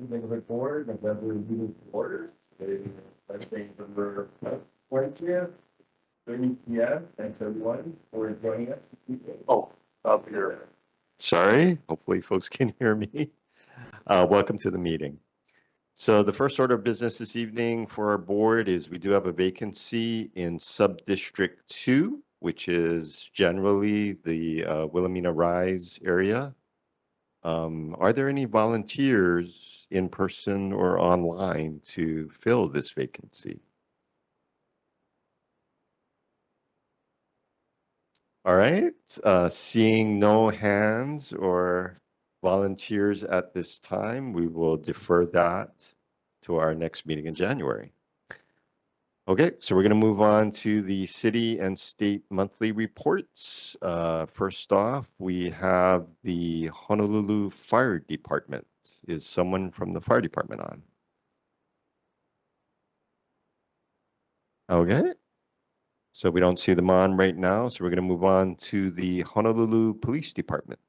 Neighborhood Board, November meeting to order. Today, Wednesday, November 20th, 30 p.m. Thanks everyone for joining us. Oh, up here. Sorry, hopefully folks can hear me. Welcome to the meeting. So the first order of business this evening for our board is we do have a vacancy in Sub-District 2, which is generally the Wilhelmina Rise area. Are there any volunteers in person or online to fill this vacancy? All right, seeing no hands or volunteers at this time, we will defer that to our next meeting in January. Okay, so we're going to move on to the city and state monthly reports. First off, we have the Honolulu Fire Department. Is someone from the fire department on? Okay, so we don't see them on right now, so we're going to move on to the Honolulu Police Department.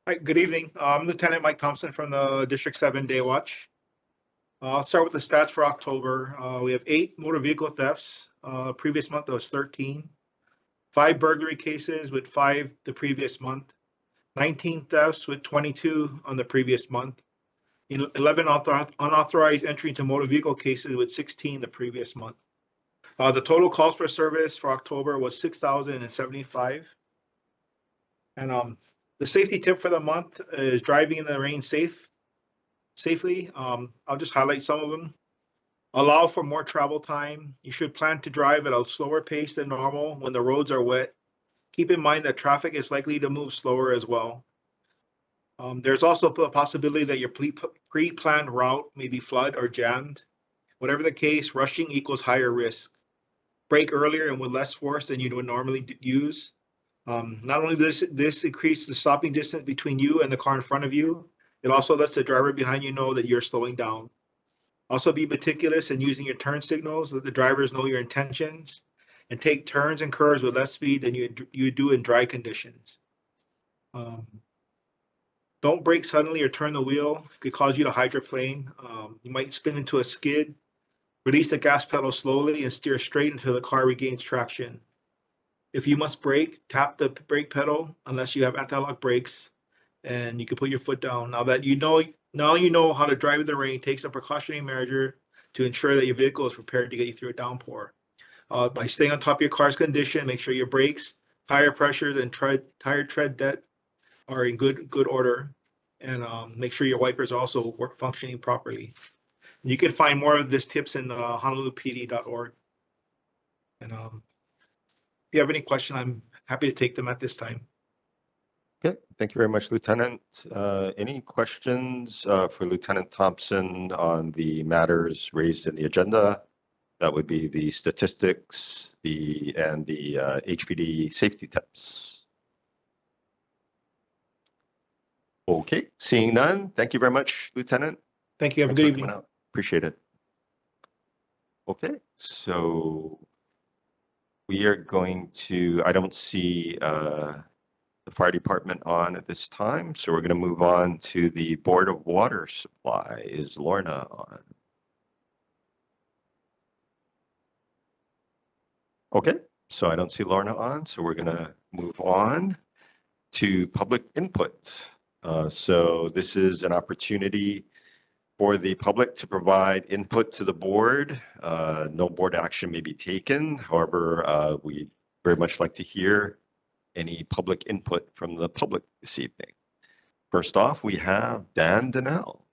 Hi, good evening. I'm Lieutenant Mike Thompson from the District 7 Day Watch. I'll start with the stats for October. We have 8 motor vehicle thefts. Previous month, there was 13. 5 burglary cases with 5 the previous month. 19 thefts with 22 on the previous month. 11 unauthorized entry into motor vehicle cases with 16 the previous month. The total calls for service for October was 6,075. And the safety tip for the month is driving in the rain safely. I'll just highlight some of them. Allow for more travel time. You should plan to drive at a slower pace than normal when the roads are wet. Keep in mind that traffic is likely to move slower as well. There's also a possibility that your pre-planned route may be flooded or jammed. Whatever the case, rushing equals higher risk. Brake earlier and with less force than you would normally use. Not only does this increase the stopping distance between you and the car in front of you, it also lets the driver behind you know that you're slowing down. Also be meticulous in using your turn signals, let the drivers know your intentions, and take turns and curves with less speed than you do in dry conditions. Don't brake suddenly or turn the wheel. It could cause you to hydroplane. You might spin into a skid. Release the gas pedal slowly and steer straight until the car regains traction. If you must brake, tap the brake pedal unless you have anti-lock brakes, and you can put your foot down. Now you know how to drive in the rain. Take some precautionary measure to ensure that your vehicle is prepared to get you through a downpour. By staying on top of your car's condition, make sure your brakes, tire pressure, and tire tread depth are in good order, and make sure your wipers also work functioning properly. And you can find more of this tips in honolulupd.org. And if you have any questions, I'm happy to take them at this time. Okay, thank you very much, Lieutenant. Any questions for Lieutenant Thompson on the matters raised in the agenda? That would be the statistics, and the HPD safety tips. Okay, seeing none. Thank you very much, Lieutenant. Thank you. Have a good evening. Appreciate it. Okay, so we are going to, I don't see the fire department on at this time, so we're going to move on to the Board of Water Supply. Is Lorna on? Okay, so I don't see Lorna on, so we're going to move on to public input. So this is an opportunity for the public to provide input to the board. No board action may be taken. However, we very much like to hear any public input from the public this evening. First off, we have Dan Donnell.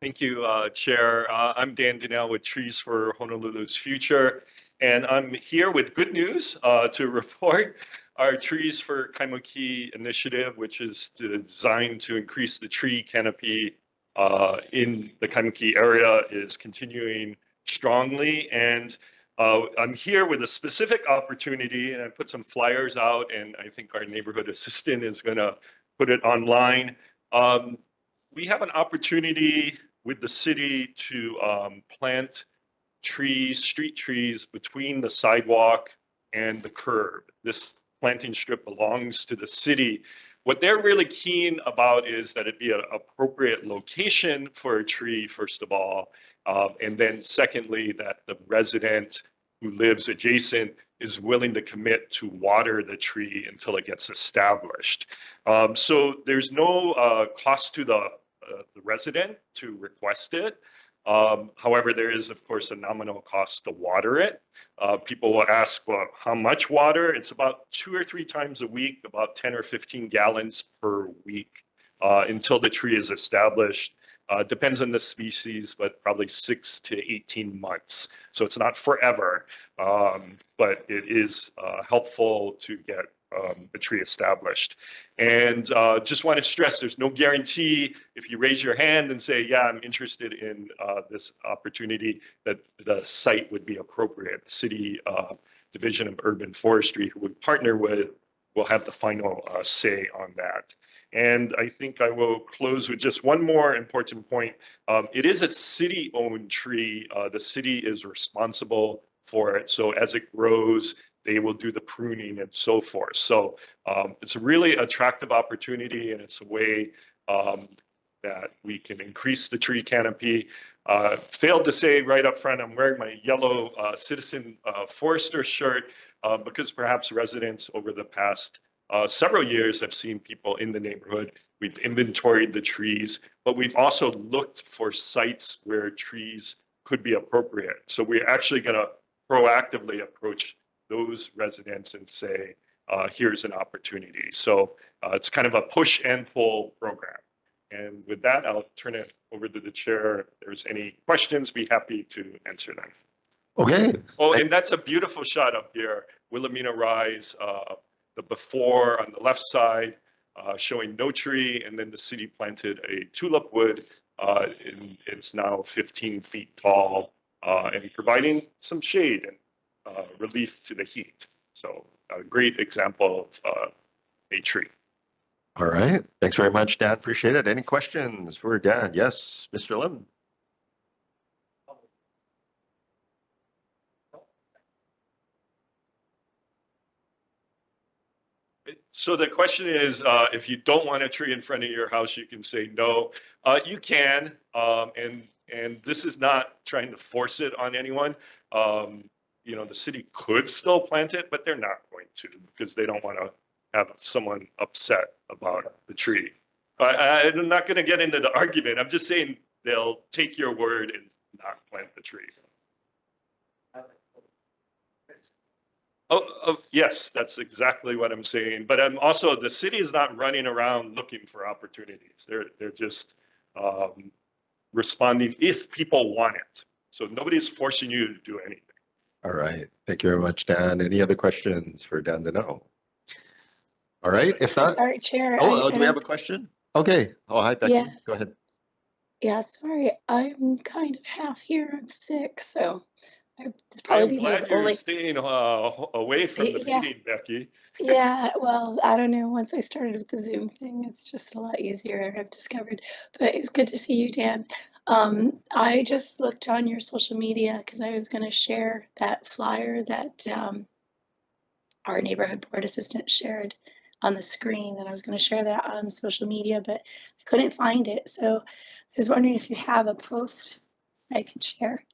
Thank you, Chair. I'm Dan Donnell with Trees for Honolulu's Future, and I'm here with good news to report. Our Trees for Kaimuki initiative, which is designed to increase the tree canopy in the Kaimuki area, is continuing strongly. And I'm here with a specific opportunity, and I put some flyers out, and I think our neighborhood assistant is going to put it online. We have an opportunity with the city to plant trees, street trees, between the sidewalk and the curb. This planting strip belongs to the city. What they're really keen about is that it be an appropriate location for a tree, first of all. And then secondly, that the resident who lives adjacent is willing to commit to water the tree until it gets established. So there's no cost to the resident to request it. However, there is, of course, a nominal cost to water it. People will ask, well, how much water? It's about 2 or 3 times a week, about 10 or 15 gallons per week until the tree is established. Depends on the species, but probably 6 to 18 months. So it's not forever, but it is helpful to get a tree established. And just want to stress, there's no guarantee if you raise your hand and say, yeah, I'm interested in this opportunity, that the site would be appropriate. The city Division of Urban Forestry, who would partner with, will have the final say on that. And I think I will close with just one more important point. It is a city-owned tree. The city is responsible for it. So as it grows, they will do the pruning and so forth. So it's a really attractive opportunity, and it's a way that we can increase the tree canopy. Failed to say right up front, I'm wearing my yellow citizen forester shirt because perhaps residents over the past several years have seen people in the neighborhood. We've inventoried the trees, but we've also looked for sites where trees could be appropriate. So we're actually going to proactively approach those residents and say, here's an opportunity. So it's kind of a push and pull program. And with that, I'll turn it over to the chair. If there's any questions, be happy to answer them. Okay. Oh, and that's a beautiful shot up here. Wilhelmina Rise, the before on the left side, showing no tree, and then the city planted a tulip wood. And it's now 15 feet tall and providing some shade and relief to the heat. So a great example of a tree. All right. Thanks very much, Dan. Appreciate it. Any questions for Dan? Yes, Mr. Lim. So the question is, if you don't want a tree in front of your house, you can say no. You can, and this is not trying to force it on anyone. You know, the city could still plant it, but they're not going to because they don't want to have someone upset about the tree. I'm not going to get into the argument. I'm just saying they'll take your word and not plant the tree. Oh, yes, that's exactly what I'm saying. But I'm also, the city is not running around looking for opportunities. They're just responding if people want it. So nobody's forcing you to do anything. All right. Thank you very much, Dan. Any other questions for Dan to know? All right. If not, Sorry, Chair. do we have a question? Okay. Oh, hi, Becky. Yeah. Go ahead. Yeah, sorry. I'm kind of half here. I'm sick, so it's probably I'm be glad the you're only. staying away from the Yeah. meeting, Becky. Yeah, well, I don't know. Once I started with the Zoom thing, it's just a lot easier, I've discovered. But it's good to see you, Dan. I just looked on your social media because I was going to share that flyer that our neighborhood board assistant shared on the screen, and I was going to share that on social media, but I couldn't find it. So I was wondering if you have a post I could share.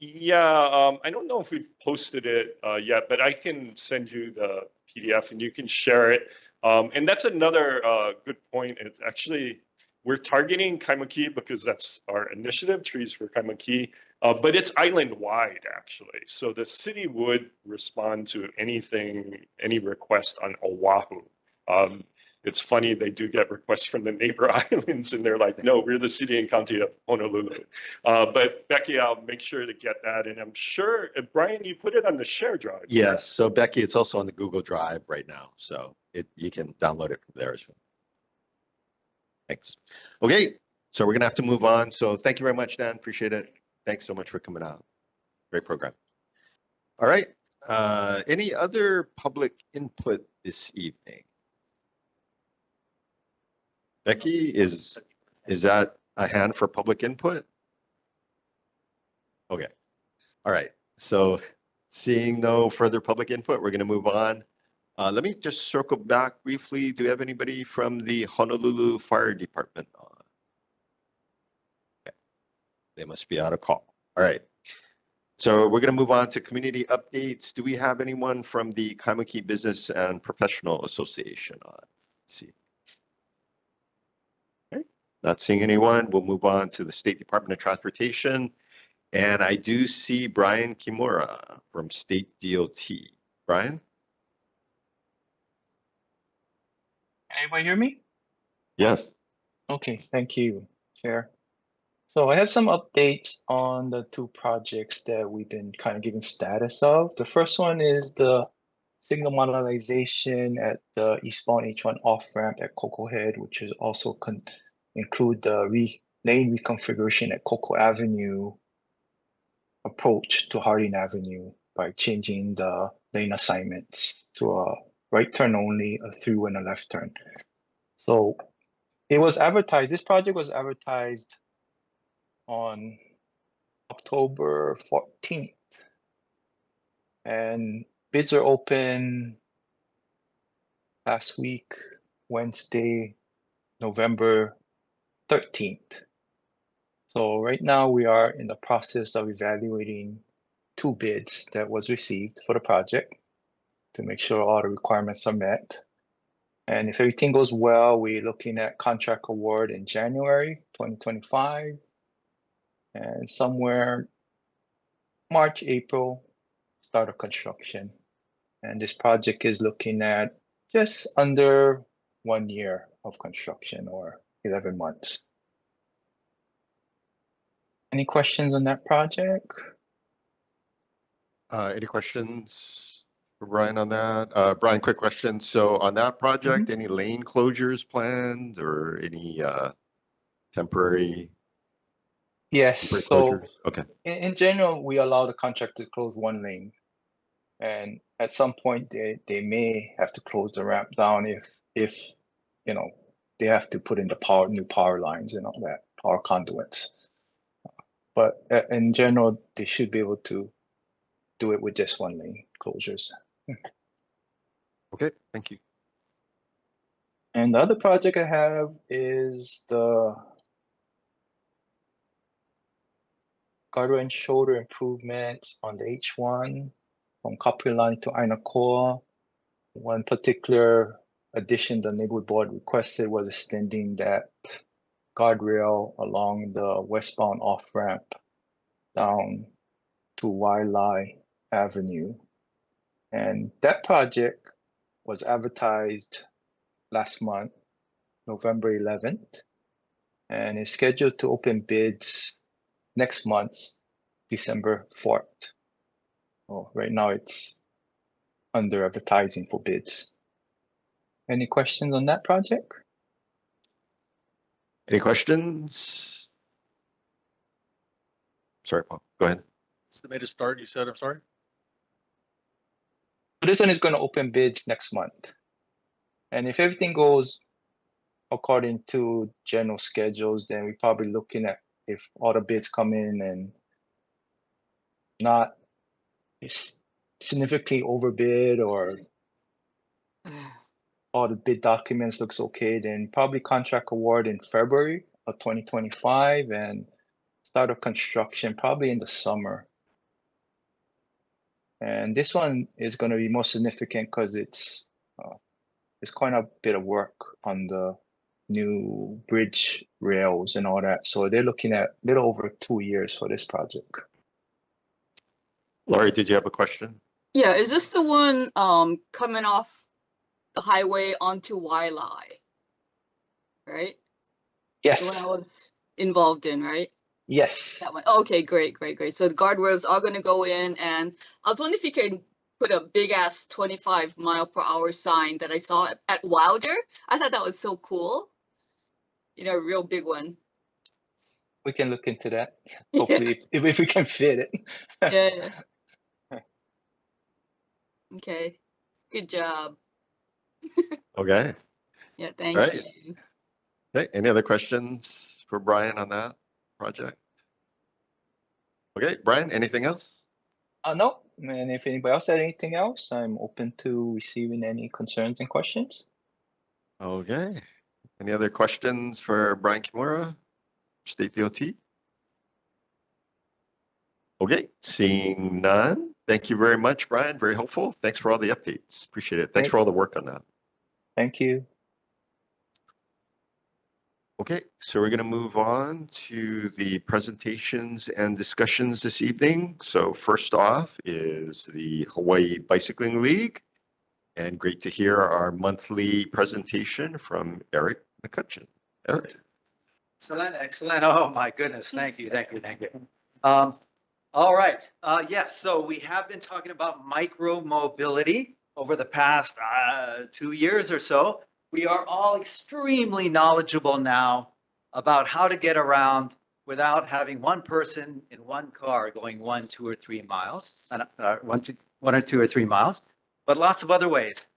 Yeah, I don't know if we've posted it yet, but I can send you the PDF and you can share it. And that's another good point. It's actually, we're targeting Kaimuki because that's our initiative, Trees for Kaimuki, but it's island-wide, actually. So the city would respond to anything, any request on Oahu. It's funny, they do get requests from the neighbor islands and they're like, no, we're the city and county of Honolulu. But Becky, I'll make sure to get that. And I'm sure, Brian, you put it on the share drive. Yes. So Becky, it's also on the Google Drive right now. So you can download it from there as well. Thanks. Okay. So we're going to have to move on. So thank you very much, Dan. Appreciate it. Thanks so much for coming out. Great program. All right. Any other public input this evening? Becky, is that a hand for public input? Okay. All right. So seeing no further public input, we're going to move on. Let me just circle back briefly. Do we have anybody from the Honolulu Fire Department on? Okay. They must be out of call. All right. So we're going to move on to community updates. Do we have anyone from the Kaimuki Business and Professional Association on? Let's see. Okay. Not seeing anyone. We'll move on to the State Department of Transportation. And I do see Brian Kimura from State DOT. Brian? Anybody hear me? Yes. Okay, thank you, Chair. So I have some updates on the two projects that we've been kind of giving status of. The first one is the signal modernization at the eastbound H1 off-ramp at Coco Head, which is also include the lane reconfiguration at Coco Avenue approach to Harding Avenue by changing the lane assignments to a right turn only, a through and a left turn. So it was advertised, this project was advertised on October 14th. And bids are open last week, Wednesday, November 13th. So right now we are in the process of evaluating two bids that was received for the project to make sure all the requirements are met. And if everything goes well, we're looking at contract award in January 2025 and somewhere March, April, start of construction. And this project is looking at just under 1 year of construction or 11 months. Any questions on that project? Any questions for Brian on that? Brian, quick question. So on that project, any lane closures planned or any temporary Yes, so closures? Okay. in general, we allow the contractor to close one lane. And at some point, they may have to close the ramp down if you know they have to put in the new power lines and all that, power conduits. But in general, they should be able to do it with just one lane closures. Okay, thank you. And the other project I have is the guardrail and shoulder improvements on the H1 from Kapilani to Ainakoa. One particular addition the neighborhood board requested was extending that guardrail along the westbound off-ramp down to Wailai Avenue. And that project was advertised last month, November 11th, and is scheduled to open bids next month, December 4th. Oh, right now it's under advertising for bids. Any questions on that project? Any questions? Sorry, Paul, go ahead. Estimated start, you said, I'm sorry? So this one is going to open bids next month. And if everything goes according to general schedules, then we're probably looking at if all the bids come in and not significantly overbid or all the bid documents looks okay, then probably contract award in February of 2025 and start of construction probably in the summer. And this one is going to be more significant because it's quite a bit of work on the new bridge rails and all that. So they're looking at a little over 2 years for this project. Laurie, did you have a question? Yeah, is this the one coming off the highway onto Wailai? Right? The one I Yes. was involved in, right? Yes. That one. Okay, great. So the guardrails are going to go in, and I was wondering if you can put a big ass 25-mile-per-hour sign that I saw at Wilder. I thought that was so cool. You know, a real big one. We can look into that. Hopefully, if we can fit it. Yeah. Okay. Good job. Okay. Yeah, thank All right. you. Okay, any other questions for Brian on that project? Okay, Brian, anything else? No, and if anybody else had anything else, I'm open to receiving any concerns and questions. Okay. Any other questions for Brian Kimura, State DOT? Okay, seeing none. Thank you very much, Brian. Very helpful. Thanks for all the updates. Appreciate it. Thanks Great. for all the work on that. Thank you. Okay, so we're going to move on to the presentations and discussions this evening. So first off is the Hawaii Bicycling League. And great to hear our monthly presentation from Eric McCutcheon. Eric. Excellent, excellent. Oh my goodness. Thank you, thank you, thank you. All right. Yes, so we have been talking about micro mobility over the past 2 years or so. We are all extremely knowledgeable now about how to get around without having one person in one car going 1, 2, or 3 miles, 1 or 2 or 3 miles, but lots of other ways.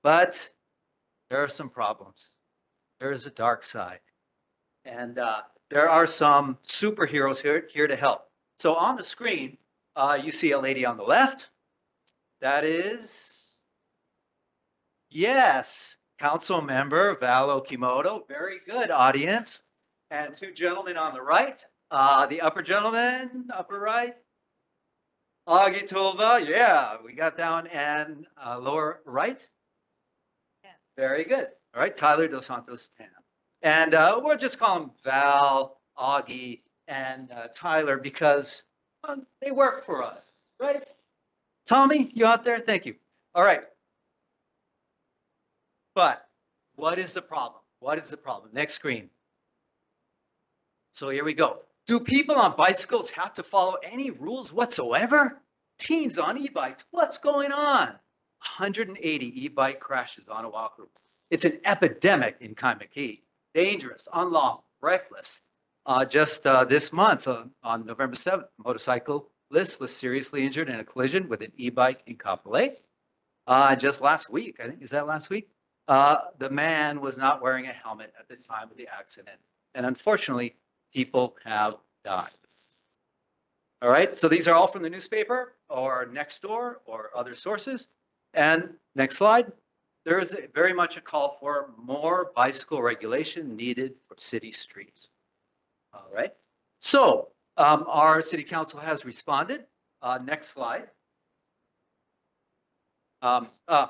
But there are some problems. There is a dark side. And there are some superheroes here to help. So on the screen, you see a lady on the left. That is, yes, Council Member Val Okimoto. Very good, audience. And 2 gentlemen on the right. The upper gentleman, upper right. Augie Tulva, yeah, we got down. And lower right. Yeah. Very good. All right, Tyler Dos Santos Tan. And we'll just call them Val, Augie, and Tyler because they work for us, right? Tommy, you out there? Thank you. All right. But what is the problem? What is the problem? Next screen. So here we go. Do people on bicycles have to follow any rules whatsoever? Teens on e-bikes, what's going on? 180 e-bike crashes on Oahu. It's an epidemic in Kaimuki. Dangerous, unlawful, reckless. Just this month, on November 7th, a motorcyclist was seriously injured in a collision with an e-bike in Kapolei. Just last week, I think, is that last week? The man was not wearing a helmet at the time of the accident. And unfortunately, people have died. All right, so these are all from the newspaper or Nextdoor or other sources. And next slide. There is very much a call for more bicycle regulation needed for city streets. All right. So our city council has responded. Next slide.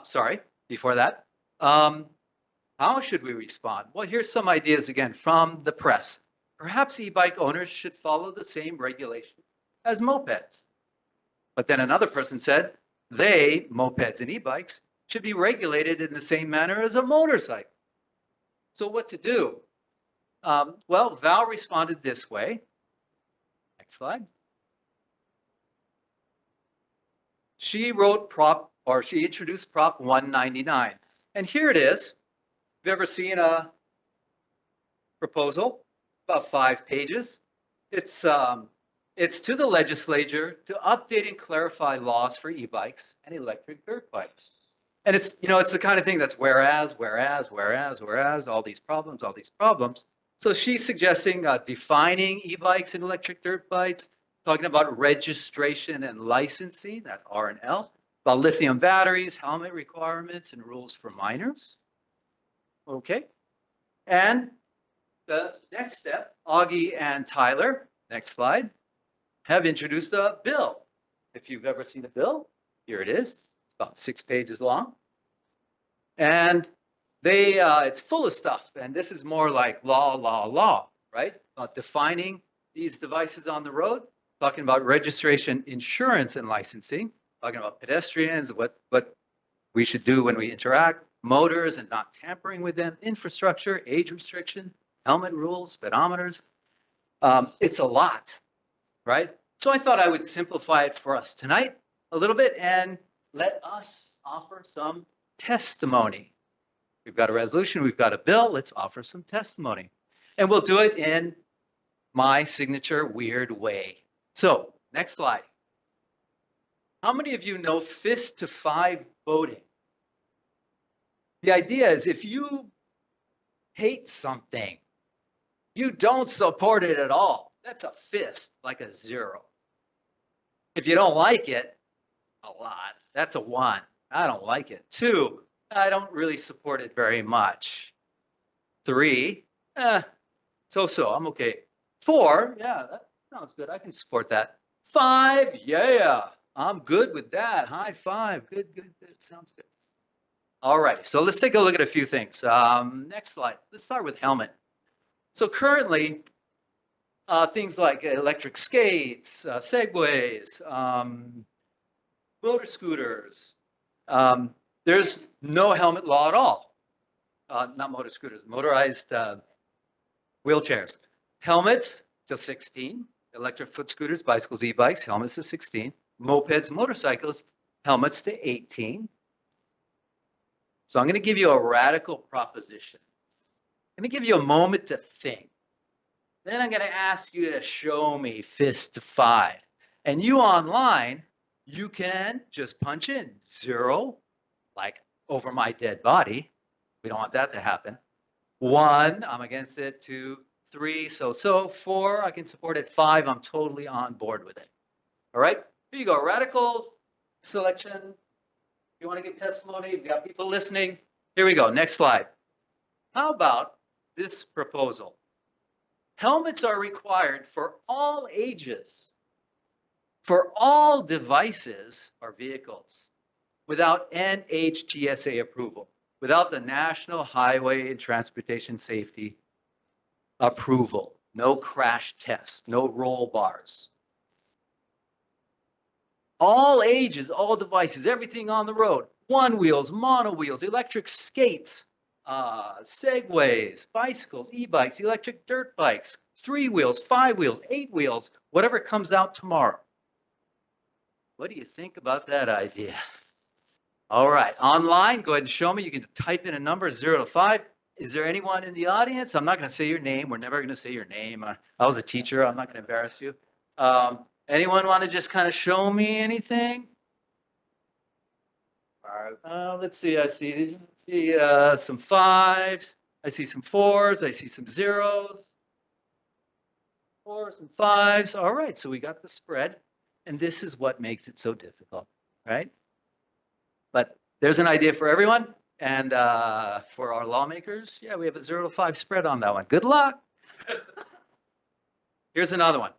Sorry, before that. How should we respond? Well, here's some ideas again from the press. Perhaps e-bike owners should follow the same regulation as mopeds. But then another person said, mopeds and e-bikes, should be regulated in the same manner as a motorcycle. So what to do? Well, Val responded this way. Next slide. She introduced Prop 199. And here it is. Have you ever seen a proposal? About 5 pages. It's to the legislature to update and clarify laws for e-bikes and electric dirt bikes. And it's the kind of thing that's whereas, all these problems. So she's suggesting defining e-bikes and electric dirt bikes, talking about registration and licensing, that R and L, about lithium batteries, helmet requirements, and rules for minors. Okay. And the next step, Augie and Tyler, next slide, have introduced a bill. If you've ever seen a bill, here it is. About 6 pages long. And it's full of stuff. And this is more like law, right? Defining these devices on the road, talking about registration, insurance, and licensing, talking about pedestrians, what we should do when we interact, motors and not tampering with them, infrastructure, age restriction, helmet rules, speedometers. It's a lot, right? So I thought I would simplify it for us tonight a little bit and let us offer some testimony. We've got a resolution, we've got a bill, let's offer some testimony. And we'll do it in my signature weird way. So, next slide. How many of you know fist to 5 voting? The idea is if you hate something, you don't support it at all. That's a fist, like a 0. If you don't like it, a lot. That's a 1. I don't like it. 2, I don't really support it very much. 3, so-so, I'm okay. 4, yeah, that sounds good. I can support that. 5, yeah, I'm good with that. High 5, good, sounds good. All right, so let's take a look at a few things. Next slide. Let's start with helmet. So currently, things like electric skates, segways, motor scooters. There's no helmet law at all. Not motor scooters, motorized wheelchairs. Helmets till 16. Electric foot scooters, bicycles, e-bikes, helmets to 16. Mopeds, motorcycles, helmets to 18. So I'm going to give you a radical proposition. I'm going to give you a moment to think. Then I'm going to ask you to show me fist to 5. And you online, you can just punch in 0, like over my dead body. We don't want that to happen. 1, I'm against it. 2, 3, so. 4, I can support it. 5, I'm totally on board with it. All right, here you go. Radical selection. You want to give testimony? We've got people listening. Here we go. Next slide. How about this proposal? Helmets are required for all ages, for all devices or vehicles, without NHTSA approval, without the National Highway and Transportation Safety approval. No crash test, no roll bars. All ages, all devices, everything on the road, 1-wheels, mono-wheels, electric skates, segways, bicycles, e-bikes, electric dirt bikes, 3 wheels, 5 wheels, 8 wheels, whatever comes out tomorrow. What do you think about that idea? All right, online, go ahead and show me. You can type in a number 0 to 5. Is there anyone in the audience? I'm not going to say your name. We're never going to say your name. I was a teacher. I'm not going to embarrass you. Anyone want to just kind of show me anything? Let's see. I see some 5s. I see some 4s. I see some 0s. 4s and 5s. All right, so we got the spread. And this is what makes it so difficult, right? But there's an idea for everyone. And for our lawmakers, yeah, we have a 0 to 5 spread on that one. Good luck. Here's another one.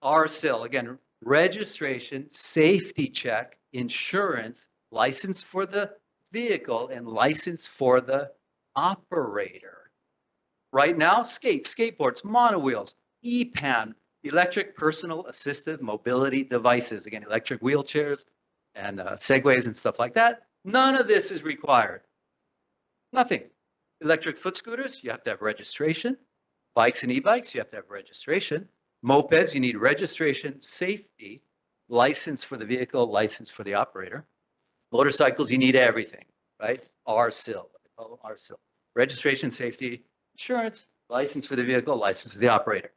RSIL, again, registration, safety check, insurance, license for the vehicle, and license for the operator. Right now, skateboards, monowheels, EPAM, electric personal assistive mobility devices, again, electric wheelchairs and segways and stuff like that. None of this is required. Nothing. Electric foot scooters, you have to have registration. Bikes and e-bikes, you have to have registration. Mopeds, you need registration, safety, license for the vehicle, license for the operator. Motorcycles, you need everything, right? RSIL, RSIL. Registration, safety, insurance, license for the vehicle, license for the operator.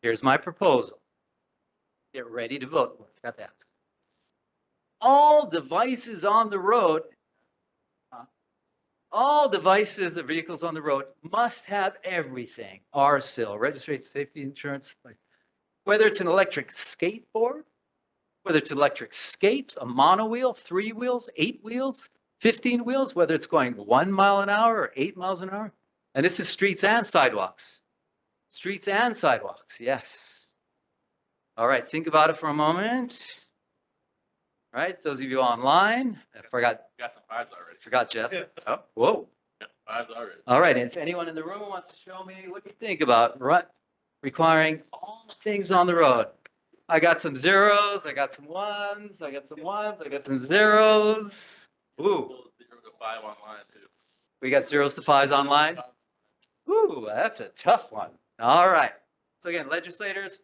Here's my proposal. Get ready to vote. Got to ask. All devices on the road, all devices or vehicles on the road must have everything. RSIL, registration, safety, insurance. Whether it's an electric skateboard, whether it's electric skates, a monowheel, 3 wheels, 8 wheels, 15 wheels, whether it's going 1 mile an hour or 8 miles an hour. And this is streets and sidewalks. Streets and sidewalks, yes. All right, think about it for a moment. All right, those of you online, I forgot. Got some 5s already. Forgot Jeff. Yeah. Oh, whoa. Yeah, 5s already. All right, and if anyone in the room wants to show me, what do you think about requiring all things on the road? I got some 0s, I got some 1s, I got some 1s, I got some 0s. Ooh. 0 to 5 online too. We got 0s to 5s online? Ooh, that's a tough one. All right. So again, legislators,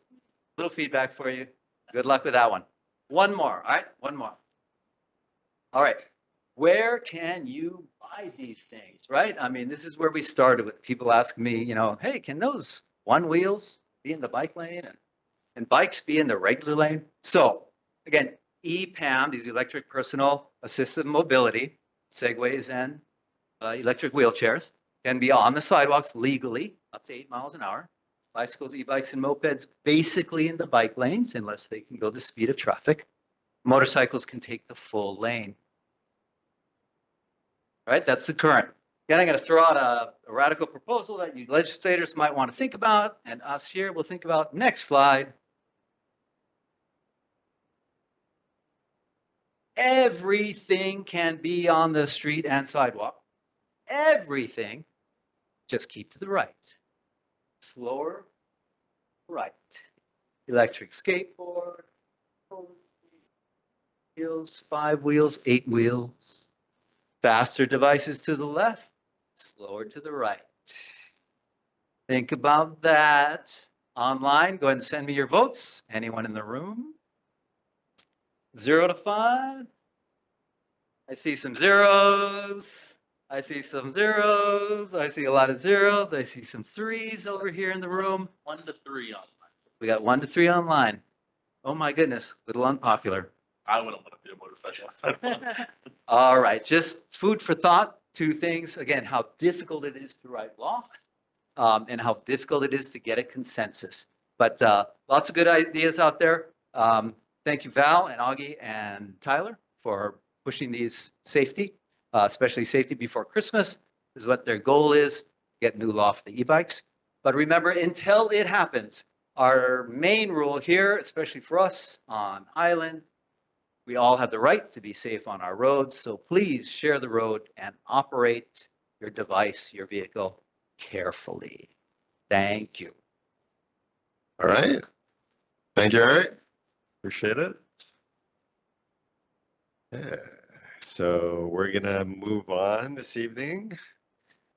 a little feedback for you. Good luck with that one. One more, all right? One more. All right. Where can you buy these things, right? I mean, this is where we started with people asking me, you know, hey, can those 1 wheels be in the bike lane and bikes be in the regular lane? So again, EPAM, these electric personal assistive mobility, segways and electric wheelchairs can be on the sidewalks legally up to 8 miles an hour. bicycles, e-bikes, and mopeds basically in the bike lanes unless they can go the speed of traffic. Motorcycles can take the full lane. All right, that's the current. Then I'm going to throw out a radical proposal that you legislators might want to think about, and us here will think about. Next slide. Everything can be on the street and sidewalk. Everything. Just keep to the right. Slower, right. Electric skateboard, wheels, 5 wheels, 8 wheels. Faster devices to the left, slower to the right. Think about that. Online, go ahead and send me your votes. Anyone in the room? 0 to 5. I see some zeros. I see some zeros. I see a lot of zeros. I see some 3s over here in the room. 1 to 3 online. We got 1 to 3 online. Oh my goodness, little unpopular. I wouldn't want to be a motorcyclist. All right, just food for thought. 2 things. Again, how difficult it is to write law, and how difficult it is to get a consensus. But lots of good ideas out there. Thank you, Val and Augie and Tyler, for pushing these safety, especially safety before Christmas is what their goal is, get new law for the e-bikes. But remember, until it happens, our main rule here, especially for us on Island, we all have the right to be safe on our roads. So please share the road and operate your device, your vehicle carefully. Thank you. All right. Thank you, Eric. Appreciate it. Yeah. So we're gonna move on this evening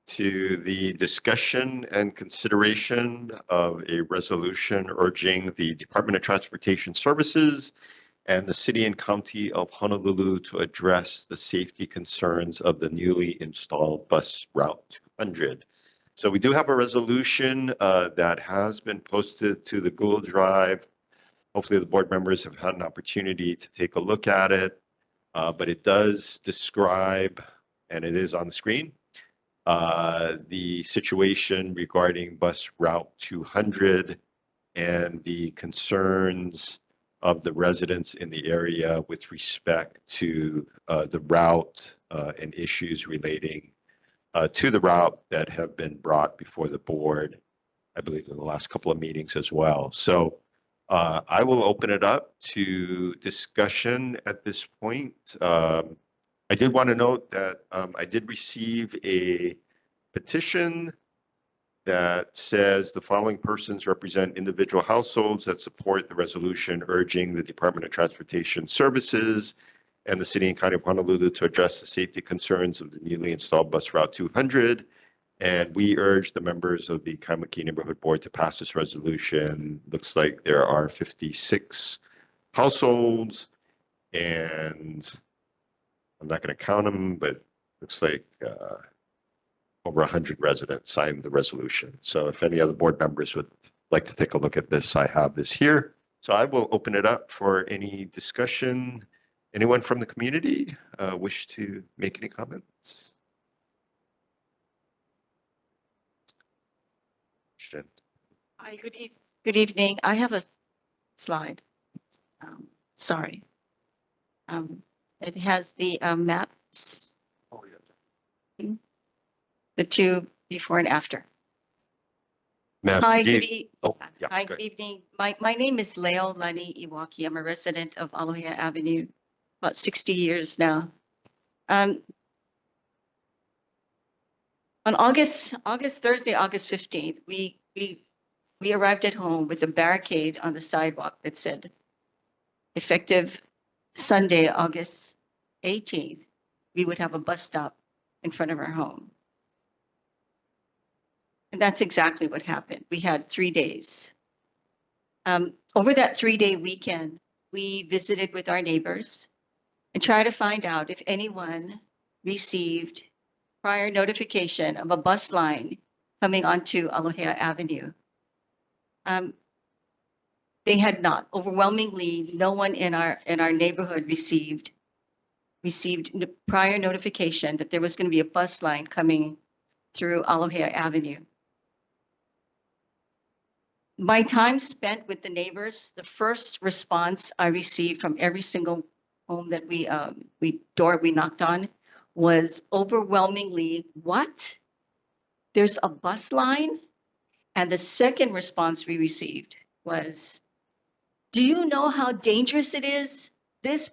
to the discussion and consideration of a resolution urging the Department of Transportation Services and the City and County of Honolulu to address the safety concerns of the newly installed bus route 200. So we do have a resolution that has been posted to the Google Drive. Hopefully the board members have had an opportunity to take a look at it, but it does describe, and it is on the screen, the situation regarding bus route 200 and the concerns of the residents in the area with respect to the route and issues relating to the route that have been brought before the board, I believe in the last couple of meetings as well. So I will open it up to discussion at this point. I did want to note that I did receive a petition that says the following persons represent individual households that support the resolution urging the Department of Transportation Services and the City and County of Honolulu to address the safety concerns of the newly installed bus route 200. And we urge the members of the Kaimuki Neighborhood Board to pass this resolution. Looks like there are 56 households, and I'm not going to count them, but looks like over 100 residents signed the resolution. So if any other board members would like to take a look at this, I have this here. So I will open it up for any discussion. Anyone from the community wish to make any comments? Hi, good evening. I have a slide. Sorry. It has the maps, Oh, yeah. the 2 before and after. Ma'am, Hi, do you- good Oh, yeah, Hi, go good ahead. evening. My name is Leo Lani Iwaki. I'm a resident of Aloha Avenue, about 60 years now. On Thursday, August 15th, we arrived at home with a barricade on the sidewalk that said, effective Sunday, August 18th, we would have a bus stop in front of our home. And that's exactly what happened. We had 3 days. Over that 3-day weekend, we visited with our neighbors and tried to find out if anyone received prior notification of a bus line coming onto Aloha Avenue. They had not. Overwhelmingly, no one in our neighborhood received prior notification that there was going to be a bus line coming through Aloha Avenue. My time spent with the neighbors, the first response I received from every single home that we knocked on was overwhelmingly, what? There's a bus line? And the second response we received was, do you know how dangerous it is? This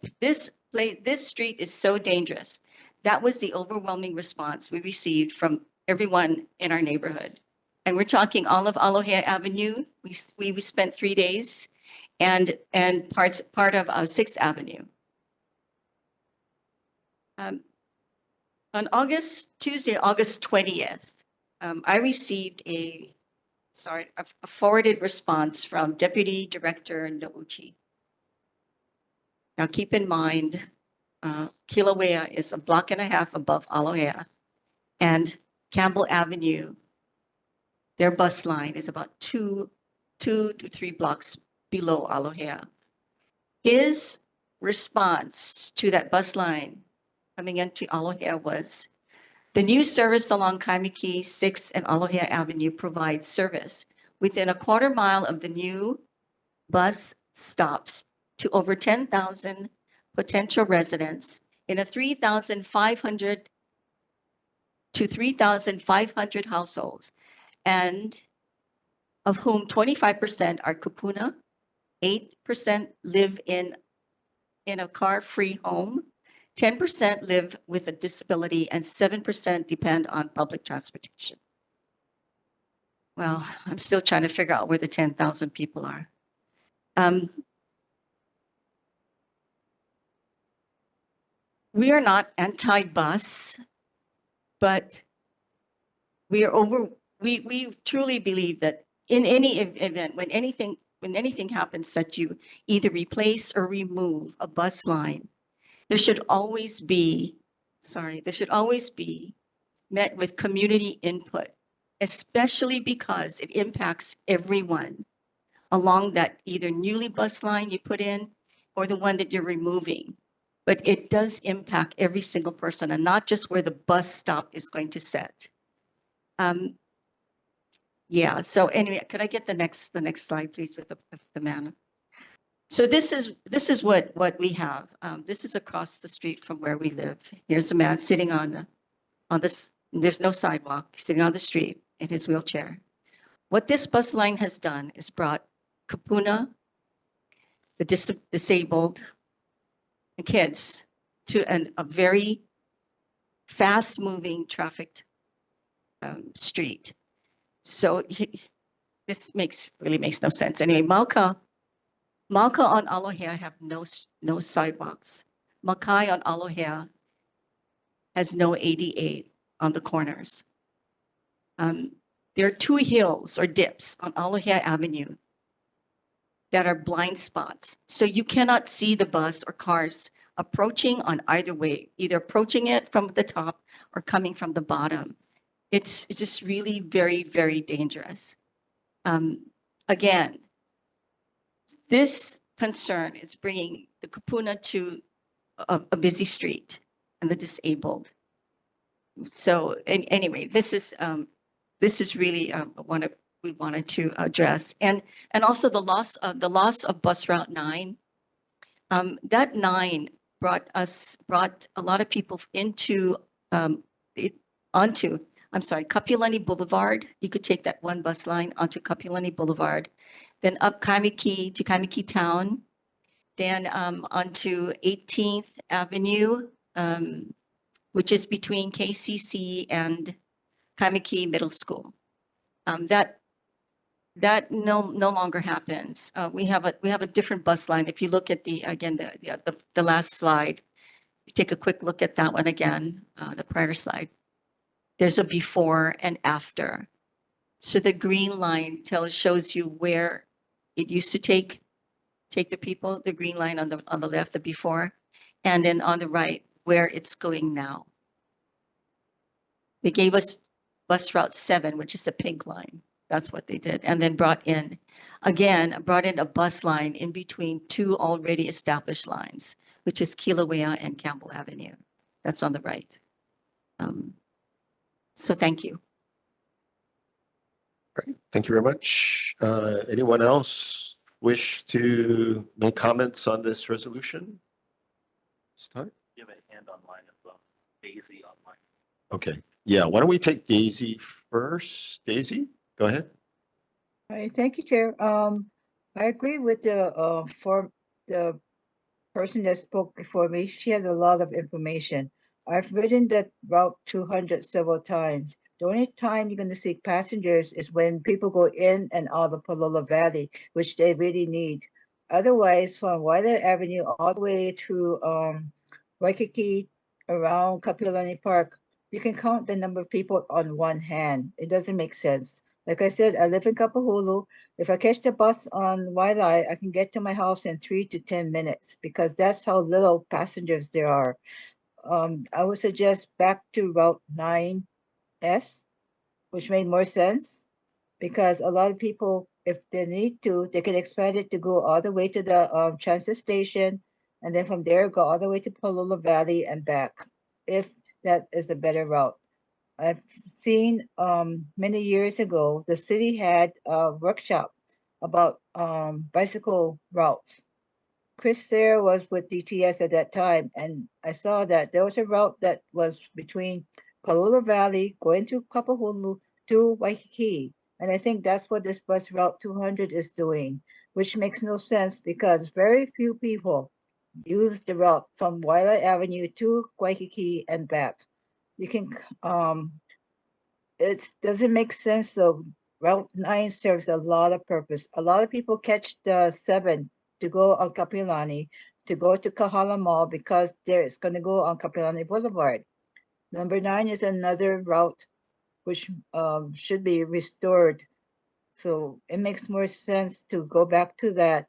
street is so dangerous. That was the overwhelming response we received from everyone in our neighborhood. And we're talking all of Aloha Avenue. We spent 3 days and part of 6th Avenue. On Tuesday, August 20th, I received a forwarded response from Deputy Director Nouchi. Now keep in mind, Kilauea is a block and a half above Aloha, and Campbell Avenue, their bus line is about 2 to 3 blocks below Aloha. His response to that bus line coming into Aloha was, the new service along Kaimuki 6th and Aloha Avenue provides service within a quarter mile of the new bus stops to over 10,000 potential residents in a 3,500 to 3,500 households, and of whom 25% are kupuna, 8% live in a car-free home, 10% live with a disability, and 7% depend on public transportation. Well, I'm still trying to figure out where the 10,000 people are. We are not anti-bus, but we truly believe that in any event, when anything happens that you either replace or remove a bus line, there should always be met with community input, especially because it impacts everyone along that either newly bus line you put in or the one that you're removing. But it does impact every single person and not just where the bus stop is going to set. Yeah, so anyway, could I get the next slide, please, with the man? So this is what we have. This is across the street from where we live. Here's a man sitting on this, there's no sidewalk, sitting on the street in his wheelchair. What this bus line has done is brought kupuna, the disabled, and kids to a very fast-moving trafficked street. So this really makes no sense. Anyway, Mauka on Aloha have no sidewalks. Makai on Aloha has no ADA on the corners. There are 2 hills or dips on Aloha Avenue that are blind spots. So you cannot see the bus or cars approaching on either way, either approaching it from the top or coming from the bottom. It's just really very, very dangerous. Again, this concern is bringing the kupuna to a busy street and the disabled. So anyway, this is really we wanted to address, and also the loss of bus route 9. That 9 brought a lot of people onto Kapilani Boulevard. You could take that one bus line onto Kapilani Boulevard, then up Kaimuki to Kaimuki Town, then onto 18th Avenue, which is between KCC and Kaimuki Middle School. That no longer happens. We have a different bus line. If you look at the last slide, take a quick look at that one again, the prior slide. There's a before and after. So the green line shows you where it used to take the people. The green line on the left, the before, and then on the right where it's going now. They gave us bus route 7, which is the pink line. That's what they did. And then brought in a bus line in between 2 already established lines, which is Kilauea and Campbell Avenue. That's on the right. So thank you. Great. Thank you very much. Anyone else wish to make comments on this resolution? Start. You have a hand online as well. Daisy online. Okay, yeah, why don't we take Daisy first? Daisy, go ahead. All right, thank you, Chair. I agree with the person that spoke before me. She has a lot of information. I've ridden that Route 200 several times. The only time you're going to see passengers is when people go in and out of Palolo Valley, which they really need. Otherwise, from Wilder Avenue all the way through Waikiki around Kapilani Park, you can count the number of people on one hand. It doesn't make sense. Like I said, I live in Kapahulu. If I catch the bus on Waialae, I can get to my house in 3 to 10 minutes because that's how little passengers there are. I would suggest back to Route 9S, which made more sense because a lot of people, if they need to, they can expand it to go all the way to the transit station and then from there go all the way to Palolo Valley and back, if that is a better route. I've seen many years ago, the city had a workshop about bicycle routes. Chris there was with DTS at that time, and I saw that there was a route that was between Palolo Valley going through Kapahulu to Waikiki. And I think that's what this bus route 200 is doing, which makes no sense because very few people use the route from Wailea Avenue to Waikiki and back. You can it doesn't make sense. So Route 9 serves a lot of purpose. A lot of people catch the 7 to go on Kapilani, to go to Kahala Mall because it's going to go on Kapilani Boulevard. Number 9 is another route which should be restored. So it makes more sense to go back to that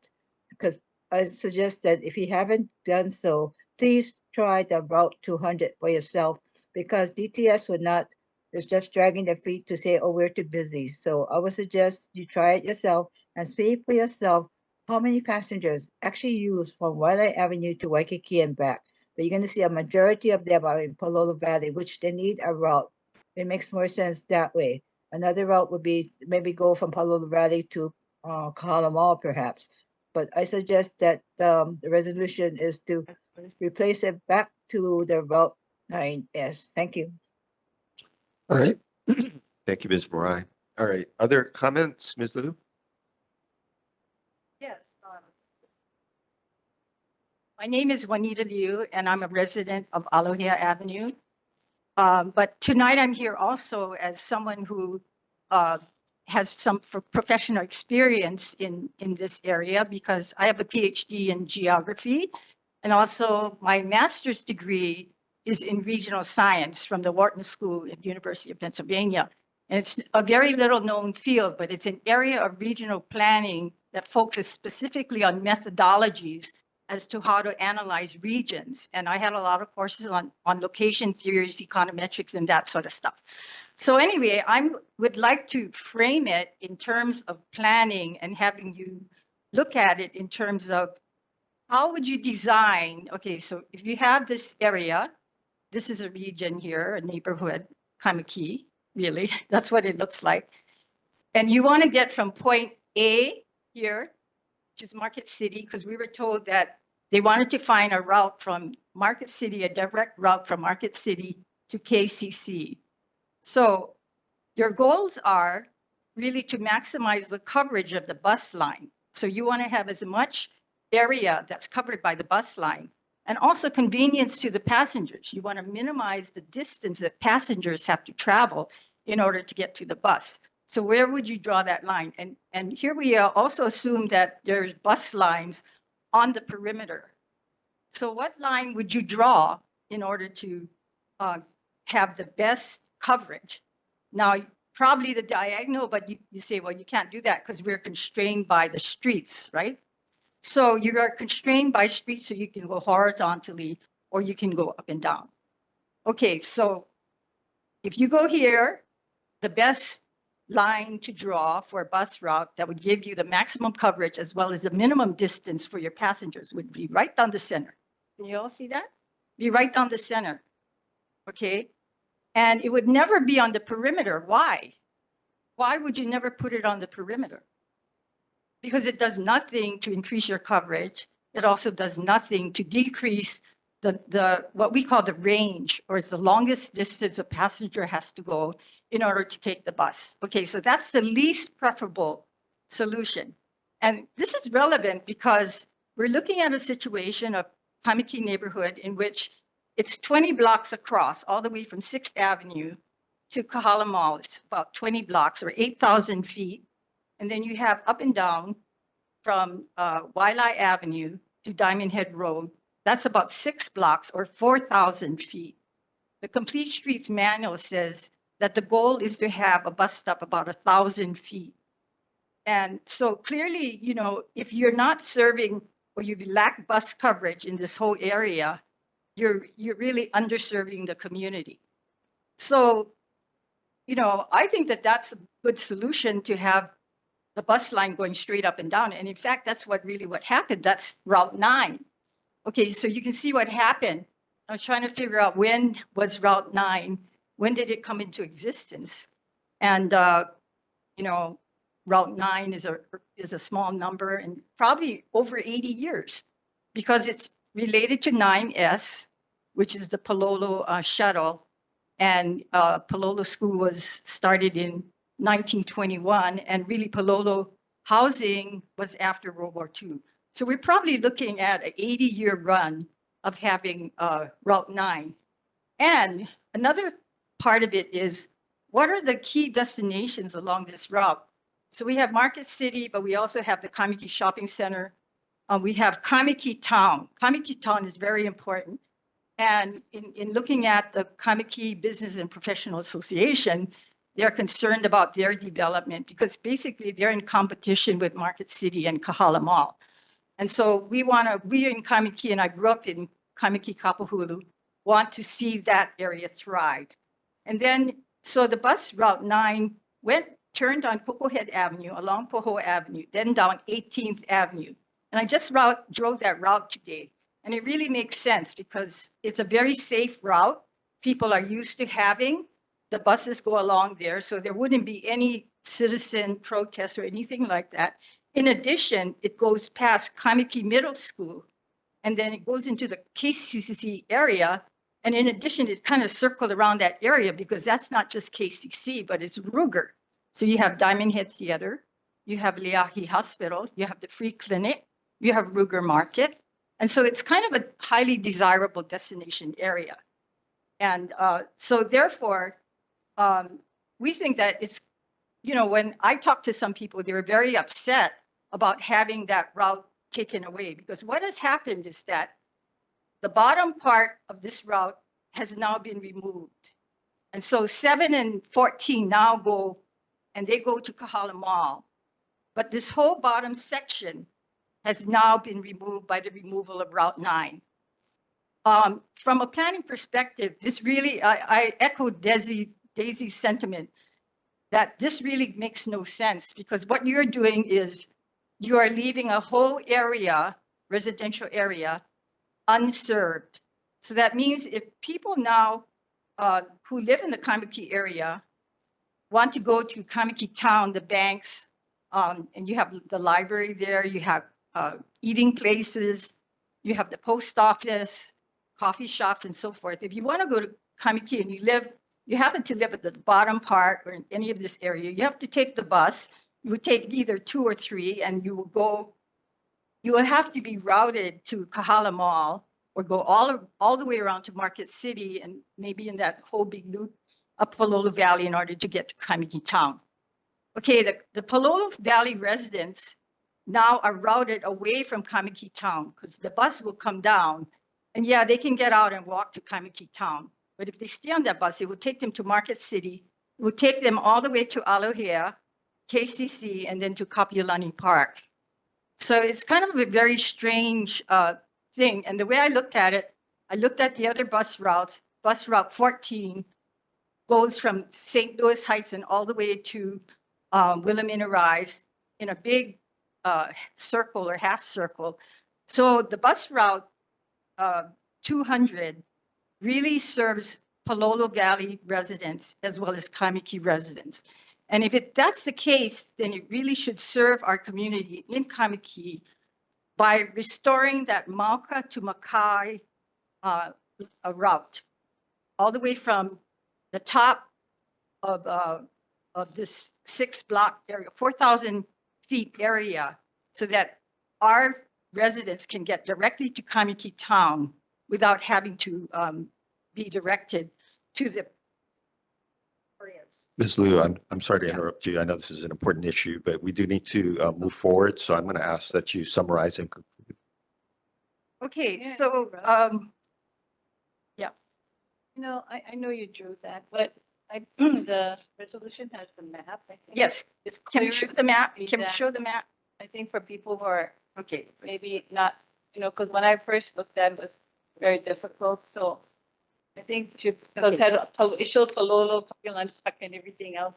because I suggest that if you haven't done so, please try the Route 200 for yourself because DTS would not, is just dragging their feet to say, oh, we're too busy. So I would suggest you try it yourself and see for yourself how many passengers actually use from Wailea Avenue to Waikiki and back. But you're going to see a majority of them are in Palolo Valley, which they need a route. It makes more sense that way. Another route would be maybe go from Palolo Valley to Kahala Mall, perhaps. But I suggest that the resolution is to replace it back to the Route 9S. Thank you. All right. Thank you, Ms. Morai. All right, other comments, Ms. Liu? Yes. My name is Juanita Liu, and I'm a resident of Aloha Avenue. But tonight I'm here also as someone who has some professional experience in this area because I have a PhD in geography, and also my master's degree is in regional science from the Wharton School at University of Pennsylvania. And it's a very little known field, but it's an area of regional planning that focuses specifically on methodologies as to how to analyze regions. And I had a lot of courses on location theories, econometrics, and that sort of stuff. So anyway, I would like to frame it in terms of planning and having you look at it in terms of how would you design, okay, so if you have this area, this is a region here, a neighborhood, Kaimuki, really, that's what it looks like. And you want to get from point A here, which is Market City, because we were told that they wanted to find a route from Market City, a direct route from Market City to KCC. So your goals are really to maximize the coverage of the bus line. So you want to have as much area that's covered by the bus line and also convenience to the passengers. You want to minimize the distance that passengers have to travel in order to get to the bus. So where would you draw that line? And here we also assume that there's bus lines on the perimeter. So what line would you draw in order to have the best coverage? Now, probably the diagonal, but you say, well, you can't do that because we're constrained by the streets, right? So you are constrained by streets, so you can go horizontally or you can go up and down. Okay, so if you go here, the best line to draw for a bus route that would give you the maximum coverage as well as the minimum distance for your passengers would be right down the center. Can you all see that? Be right down the center, okay? And it would never be on the perimeter. Why? why would you never put it on the perimeter? Because it does nothing to increase your coverage. It also does nothing to decrease the what we call the range, or is the longest distance a passenger has to go in order to take the bus. Okay, so that's the least preferable solution. And this is relevant because we're looking at a situation of Kaimuki neighborhood in which it's 20 blocks across, all the way from 6th Avenue to Kahala Mall. It's about 20 blocks or 8,000 feet. And then you have up and down from Wailai Avenue to Diamond Head Road. That's about 6 blocks or 4,000 feet. The Complete Streets Manual says that the goal is to have a bus stop about 1,000 feet. And so clearly, you know, if you're not serving or you lack bus coverage in this whole area, you're really underserving the community. So, you know, I think that that's a good solution, to have the bus line going straight up and down. And in fact, that's what happened. That's Route 9. Okay, so you can see what happened. I was trying to figure out, when was Route 9? When did it come into existence? And, you know, Route 9 is a small number, and probably over 80 years, because it's related to 9S, which is the Palolo shuttle. And Palolo School was started in 1921, and really Palolo housing was after World War II. So we're probably looking at an 80-year run of having Route 9. And another part of it is, what are the key destinations along this route? So we have Market City, but we also have the Kaimuki Shopping Center. We have Kaimuki Town. Kaimuki Town is very important. And in looking at the Kaimuki Business and Professional Association, they're concerned about their development, because basically they're in competition with Market City and Kahala Mall. And so we in Kaimuki, and I grew up in Kaimuki Kapahulu, want to see that area thrive. And then, so the bus Route 9 turned on Pocohead Avenue, along Poho Avenue, then down 18th Avenue. And I just drove that route today. And it really makes sense, because it's a very safe route. People are used to having the buses go along there, so there wouldn't be any citizen protest or anything like that. In addition, it goes past Kaimuki Middle School, and then it goes into the KCC area. And in addition, it kind of circled around that area, because that's not just KCC, but it's Ruger. So you have Diamond Head Theater, you have Leahi Hospital, you have the free clinic, you have Ruger Market. And so it's kind of a highly desirable destination area. And so therefore, we think that it's, you know, when I talked to some people, they were very upset about having that route taken away, because what has happened is that the bottom part of this route has now been removed. And so 7 and 14 now go, and they go to Kahala Mall. But this whole bottom section has now been removed by the removal of Route 9. From a planning perspective, this really, I echo Daisy's sentiment that this really makes no sense, because what you're doing is you are leaving a whole area, residential area, unserved. So that means if people now who live in the Kaimuki area want to go to Kaimuki Town, the banks, and you have the library there, you have eating places, you have the post office, coffee shops, and so forth. If you want to go to Kaimuki and you happen to live at the bottom part or in any of this area, you have to take the bus. You would take either 2 or 3, and you will have to be routed to Kahala Mall, or go all the way around to Market City, and maybe in that whole big loop up Palolo Valley in order to get to Kaimuki Town. Okay, the Palolo Valley residents now are routed away from Kaimuki Town, because the bus will come down, and yeah, they can get out and walk to Kaimuki Town. But if they stay on that bus, it will take them to Market City, it will take them all the way to Aloha, KCC, and then to Kapiolani Park. So it's kind of a very strange thing. And the way I looked at it, I looked at the other bus routes. Bus route 14 goes from St. Louis Heights and all the way to Wilhelmina Rise in a big circle or half circle. So the bus route 200 really serves Palolo Valley residents as well as Kaimuki residents. And if that's the case, then it really should serve our community in Kaimuki by restoring that Mauka to Makai a route, all the way from the top of this 6-block area, 4,000 feet area, so that our residents can get directly to Kaimuki town without having to be directed to the areas. Ms. Liu, I'm sorry to Yeah. interrupt you. I know this is an important issue, but we do need to move forward. So I'm going to ask that you summarize and conclude. Okay, Yeah, so, I know you drew that, but the resolution has the map. I think. yes, It's can we clear show the map? to see Can we that. show the map? I think for people who are, okay, maybe not, because when I first looked at it, it was very difficult, so I think because it showed Palolo, Kapilansak, and everything else.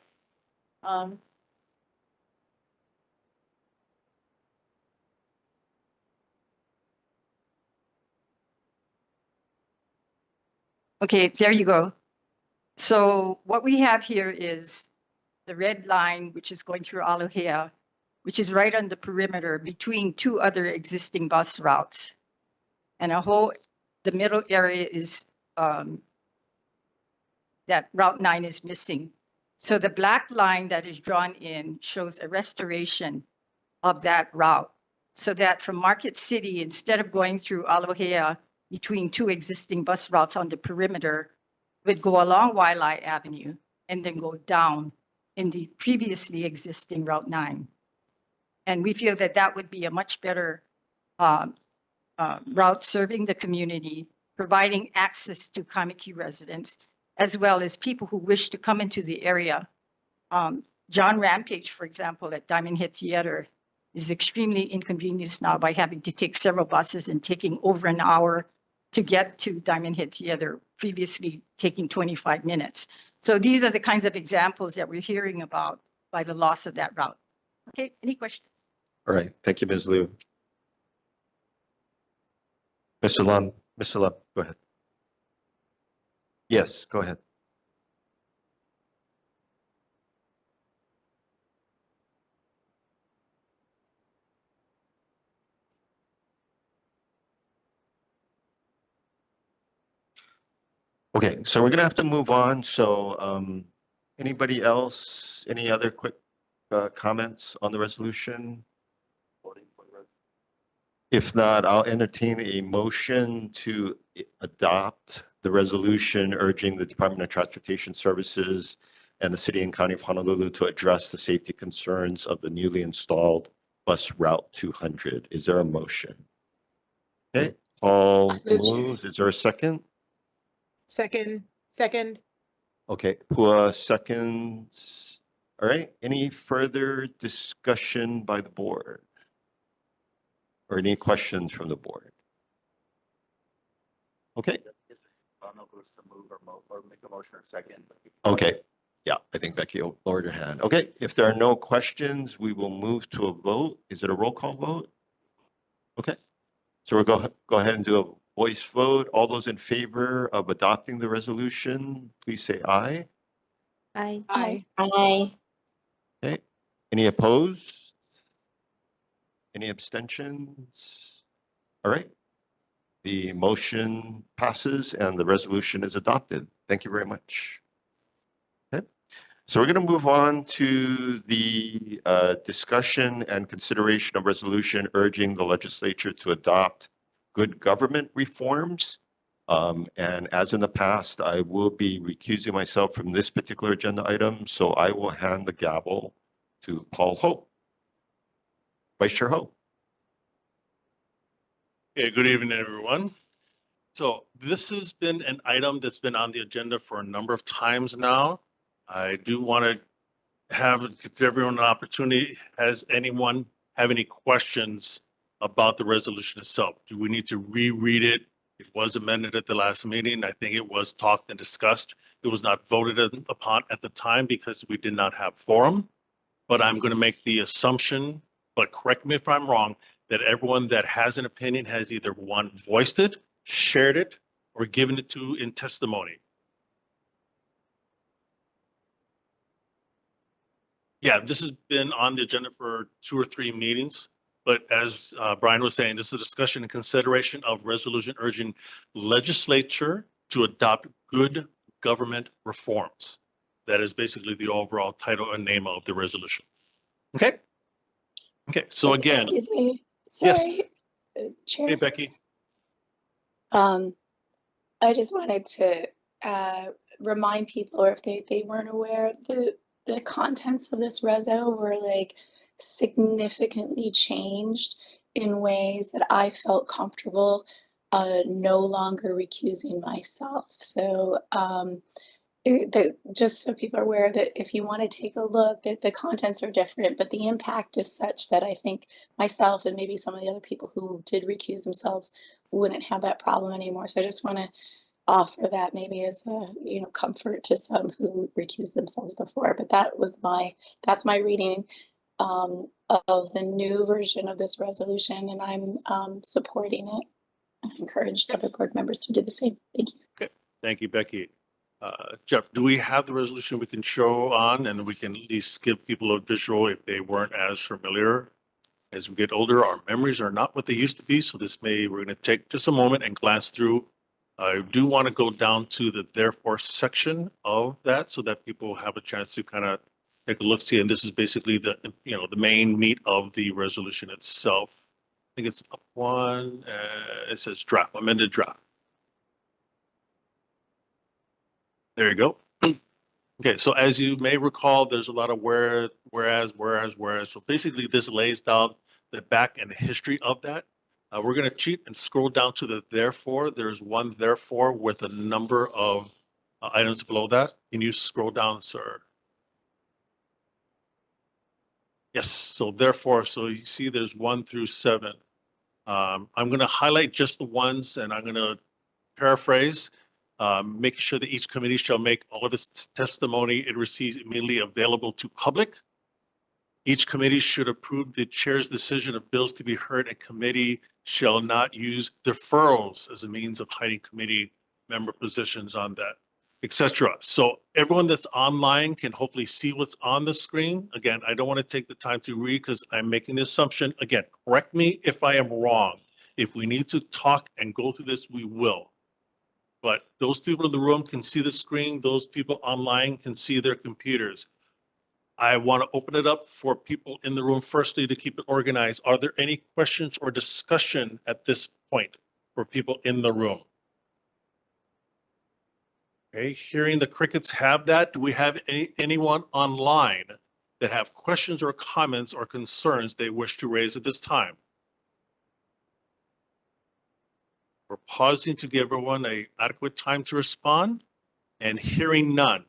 Okay, there you go. So what we have here is the red line, which is going through Alohea, which is right on the perimeter between two other existing bus routes. And the middle area is, that Route 9 is missing. So the black line that is drawn in shows a restoration of that route. So that from Market City, instead of going through Alohea between two existing bus routes on the perimeter, would go along Wailai Avenue and then go down in the previously existing Route 9. And we feel that that would be a much better route serving the community, providing access to Kaimuki residents, as well as people who wish to come into the area. John Rampage, for example, at Diamond Head Theater is extremely inconvenienced now by having to take several buses and taking over an hour to get to Diamond Head Theater, previously taking 25 minutes. So these are the kinds of examples that we're hearing about by the loss of that route. Okay, any questions? All right. Thank you, Ms. Liu. Mr. Lam, go ahead. Yes, go ahead. Okay, so we're gonna have to move on. So anybody else, any other quick comments on the resolution? If not, I'll entertain a motion to adopt the resolution urging the Department of Transportation Services and the City and County of Honolulu to address the safety concerns of the newly installed bus route 200. Is there a motion? Okay, Paul moves. Is there a second? Second. Okay, Pua seconds. All right, any further discussion by the board? Or any questions from the board? Okay, I don't know if it was to move or make a motion or second. okay. Yeah, I think Becky lowered her hand. Okay, if there are no questions, we will move to a vote. Is it a roll call vote? Okay, so we'll go ahead and do a voice vote. All those in favor of adopting the resolution, please say aye. Aye. Aye. Okay, any opposed? Any abstentions? All right. The motion passes and the resolution is adopted. Thank you very much. Okay. So we're going to move on to the discussion and consideration of resolution urging the legislature to adopt good government reforms. And as in the past, I will be recusing myself from this particular agenda item. So I will hand the gavel to Paul Ho. Vice Chair Ho. Okay, good evening, everyone. So this has been an item that's been on the agenda for a number of times now. I do want to give everyone an opportunity. Has anyone have any questions about the resolution itself? Do we need to reread it? It was amended at the last meeting. I think it was talked and discussed. It was not voted upon at the time because we did not have forum. But I'm going to make the assumption, but correct me if I'm wrong, that everyone that has an opinion has either one, voiced it, shared it, or given it to in testimony. Yeah, this has been on the agenda for 2 or 3 meetings. But as Brian was saying, this is a discussion and consideration of resolution urging legislature to adopt good government reforms. That is basically the overall title and name of the resolution. Okay? Okay, so again, Excuse me, yes. sorry, Hey, Chair. Becky. I just wanted to remind people, or if they weren't aware, the contents of this reso were like significantly changed in ways that I felt comfortable no longer recusing myself. So just so people are aware that if you want to take a look, that the contents are different, but the impact is such that I think myself and maybe some of the other people who did recuse themselves wouldn't have that problem anymore. So I just want to offer that maybe as a, comfort to some who recused themselves before. But that's my reading of the new version of this resolution, and I'm supporting it. I encourage other board members to do the same. Thank you. Okay, thank you, Becky. Jeff, do we have the resolution we can show on and we can at least give people a visual if they weren't as familiar? As we get older, our memories are not what they used to be. So we're going to take just a moment and glance through. I do want to go down to the therefore section of that so that people have a chance to kind of take a look, see. And this is basically the main meat of the resolution itself. I think it's up one. It says draft, amended draft. There you go. Okay, so as you may recall, there's a lot of whereas. So basically this lays down the back and the history of that. We're going to cheat and scroll down to the therefore. There's one therefore with a number of items below that. Can you scroll down, sir? Yes, so therefore, so you see there's 1 through 7. I'm going to highlight just the ones and I'm going to paraphrase. Making sure that each committee shall make all of its testimony it receives immediately available to public. Each committee should approve the chair's decision of bills to be heard. A committee shall not use deferrals as a means of hiding committee member positions on that, etc. So everyone that's online can hopefully see what's on the screen. Again, I don't want to take the time to read because I'm making the assumption. Again, correct me if I am wrong. If we need to talk and go through this, we will. But those people in the room can see the screen. Those people online can see their computers. I want to open it up for people in the room firstly to keep it organized. Are there any questions or discussion at this point for people in the room? Okay, hearing the crickets have that. Do we have anyone online that have questions or comments or concerns they wish to raise at this time? We're pausing to give everyone an adequate time to respond and hearing none.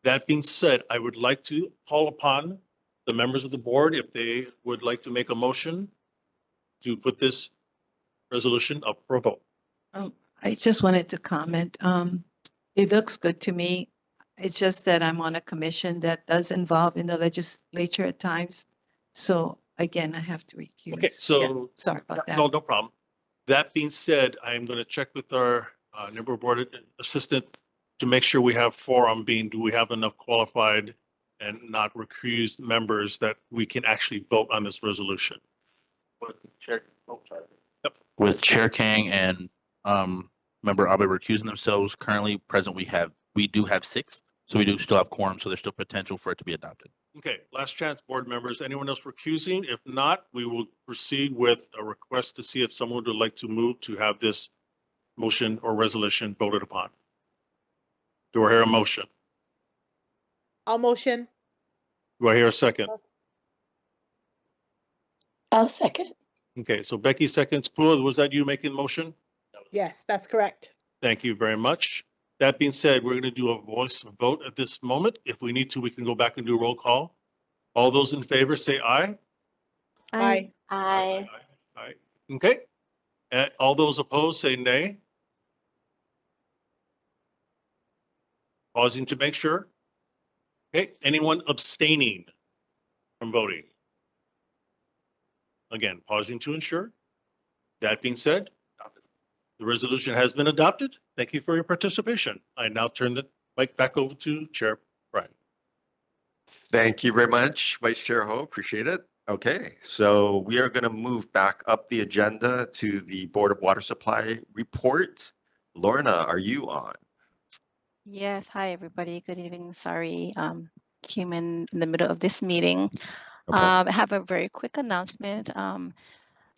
That being said, I would like to call upon the members of the board if they would like to make a motion to put this resolution up for a vote. I just wanted to comment. It looks good to me. It's just that I'm on a commission that does involve in the legislature at times. So again, I have to recuse. Okay, Yeah, so sorry about that. no problem. That being said, I am going to check with our member board assistant to make sure we have forum being, do we have enough qualified and not recused members that we can actually vote on this resolution? With Chair Kang and Member Abe recusing themselves, currently present we do have 6, so we do still have quorum, so there's still potential for it to be adopted. Okay, last chance, board members. Anyone else recusing? If not, we will proceed with a request to see if someone would like to move to have this motion or resolution voted upon. Do I hear a motion? I'll motion. Do I hear a second? I'll second. Okay, so Becky seconds. Pua, was that you making the motion? Yes, that's correct. Thank you very much. That being said, we're going to do a voice vote at this moment. If we need to, we can go back and do a roll call. All those in favor say aye. Aye. Aye. Aye. Okay. And all those opposed say nay. Pausing to make sure. Okay, anyone abstaining from voting? Again, pausing to ensure. That being said, the resolution has been adopted. Thank you for your participation. I now turn the mic back over to Chair Brian. Thank you very much, Vice Chair Ho. Appreciate it. Okay, so we are going to move back up the agenda to the Board of Water Supply report. Lorna, are you on? Yes, hi, everybody. Good evening. Sorry, came in the middle of this meeting. I have a very quick announcement.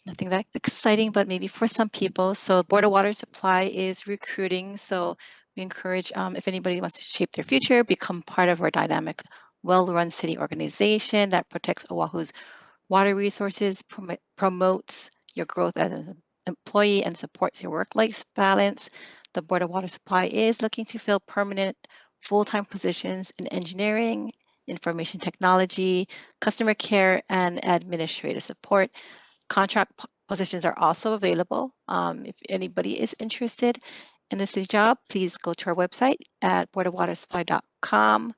Nothing that exciting, but maybe for some people. So Board of Water Supply is recruiting. So we encourage, if anybody wants to shape their future, become part of our dynamic, well-run city organization that protects Oahu's water resources, promotes your growth as an employee, and supports your work-life balance. The Board of Water Supply is looking to fill permanent full-time positions in engineering, information technology, customer care, and administrative support. Contract positions are also available. If anybody is interested in the city job, please go to our website at boardofwatersupply.com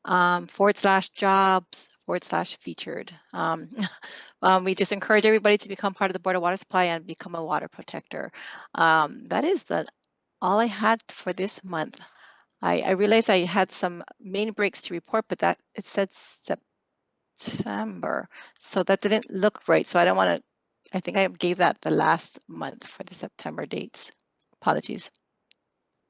/jobs/featured. We just encourage everybody to become part of the Board of Water Supply and become a water protector. That is all I had for this month. I realized I had some main breaks to report, but that it said September, so that didn't look right. So I don't want to. I think I gave that the last month for the September dates. Apologies.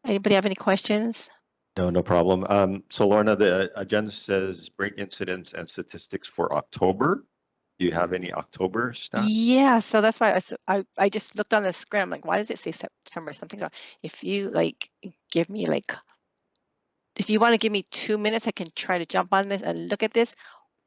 Anybody have any questions? No, no problem. So Lorna, the agenda says break incidents and statistics for October. Do you have any October stats? Yeah, so that's why I just looked on the screen. I'm like, why does it say September? Something's wrong. If you give me if you want to give me 2 minutes, I can try to jump on this and look at this,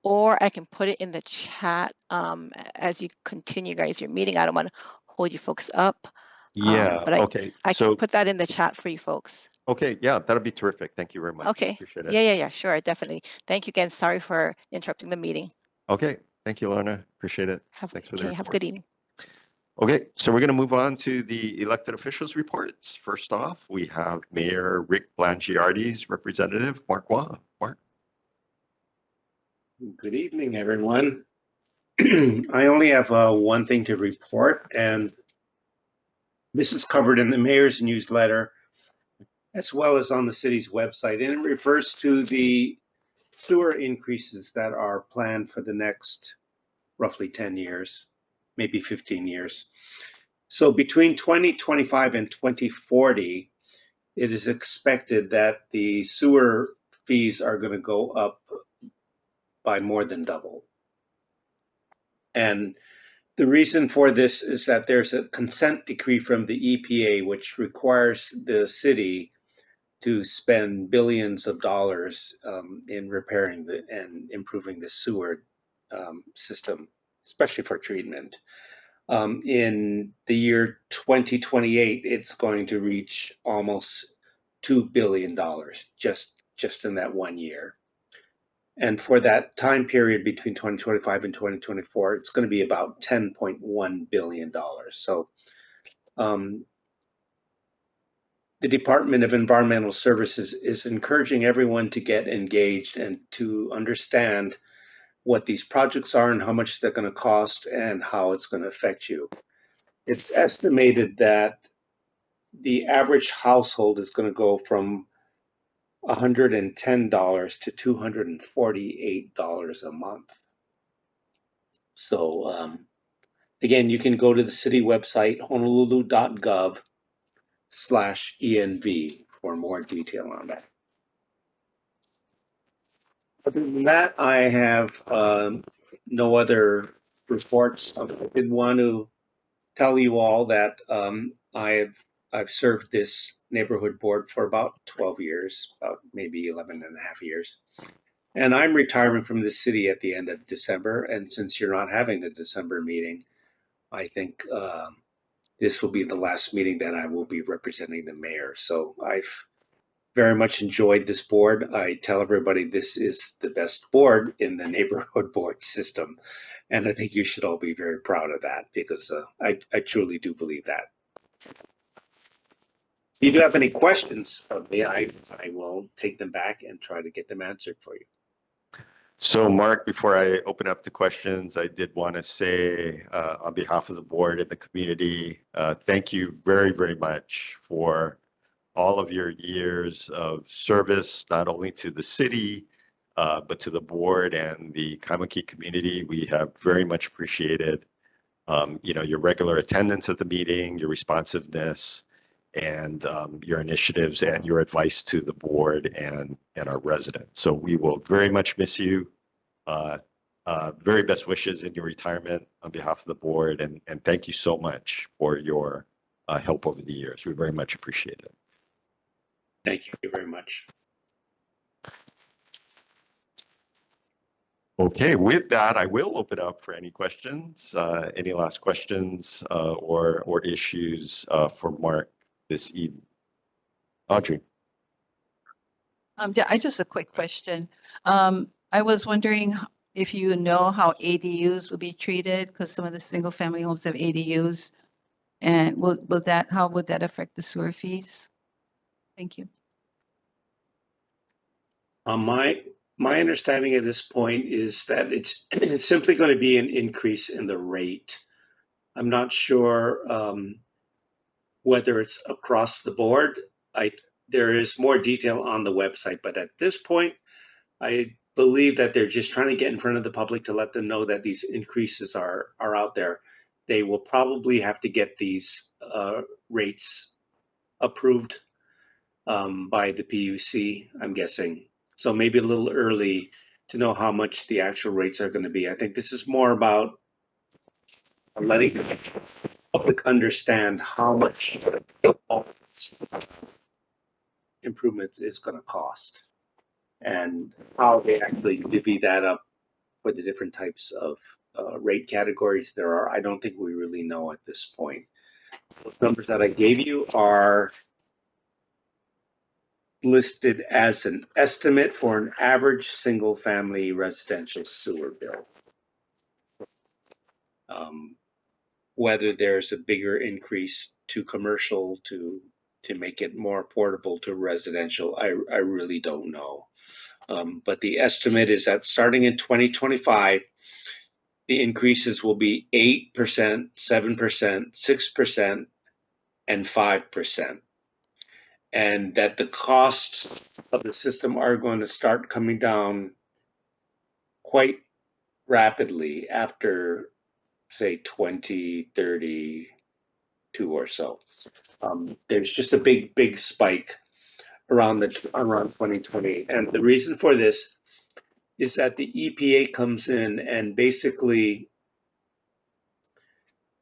or I can put it in the chat as you continue, guys, your meeting. I don't want to hold you folks up. Yeah, But okay. I So, can put that in the chat for you folks. okay, yeah, that'll be terrific. Thank you very much. Okay. Appreciate it. Yeah, sure, definitely. Thank you again. Sorry for interrupting the meeting. Okay, thank you, Lorna. Appreciate it. Thanks for the Have a report. good evening. Okay, so we're going to move on to the elected officials reports. First off, we have Mayor Rick Blangiardi's representative, Mark Wah. Mark. Good evening, everyone. I only have one thing to report, and this is covered in the mayor's newsletter as well as on the city's website, and it refers to the sewer increases that are planned for the next roughly 10 years, maybe 15 years. So between 2025 and 2040, it is expected that the sewer fees are going to go up by more than double. And the reason for this is that there's a consent decree from the EPA which requires the city to spend billions of dollars in repairing and improving the sewer system, especially for treatment. In the year 2028, it's going to reach almost $2 billion just in that 1 year. And for that time period between 2025 and 2024, it's going to be about $10.1 billion. So the Department of Environmental Services is encouraging everyone to get engaged and to understand what these projects are and how much they're going to cost and how it's going to affect you. It's estimated that the average household is going to go from $110 to $248 a month. So again, you can go to the city website, honolulu.gov/ENV for more detail on that. Other than that, I have no other reports. I did want to tell you all that I've served this neighborhood board for about 12 years, about maybe 11 and a half years. And I'm retiring from the city at the end of December. And since you're not having a December meeting, I think this will be the last meeting that I will be representing the mayor. So I've very much enjoyed this board. I tell everybody this is the best board in the neighborhood board system. And I think you should all be very proud of that because I truly do believe that. If you do have any questions of me, I will take them back and try to get them answered for you. So Mark, before I open up to questions, I did want to say on behalf of the board and the community, thank you very, very much for all of your years of service, not only to the city, but to the board and the Kaimuki community, we have very much appreciated, your regular attendance at the meeting, your responsiveness, and your initiatives and your advice to the board and our residents. So we will very much miss you. Very best wishes in your retirement on behalf of the board, and thank you so much for your help over the years. We very much appreciate it. Thank you very much. Okay, with that, I will open up for any questions, any last questions or issues for Mark this evening. Audrey. I just a quick question. I was wondering if you know how ADUs will be treated, because some of the single family homes have ADUs. And how would that affect the sewer fees? Thank you. My understanding at this point is that it's simply going to be an increase in the rate. I'm not sure whether it's across the board. There is more detail on the website, but at this point, I believe that they're just trying to get in front of the public to let them know that these increases are out there. They will probably have to get these rates approved by the PUC, I'm guessing. So maybe a little early to know how much the actual rates are going to be. I think this is more about letting the public understand how much improvements is going to cost and how they actually divvy that up for the different types of rate categories there are. I don't think we really know at this point. The numbers that I gave you are listed as an estimate for an average single family residential sewer bill. Whether there's a bigger increase to commercial to make it more affordable to residential, I really don't know. But the estimate is that starting in 2025, the increases will be 8%, 7%, 6%, and 5%. And that the costs of the system are going to start coming down quite rapidly after, say, 2032 or so. There's just a big spike around 2020. And the reason for this is that the EPA comes in and basically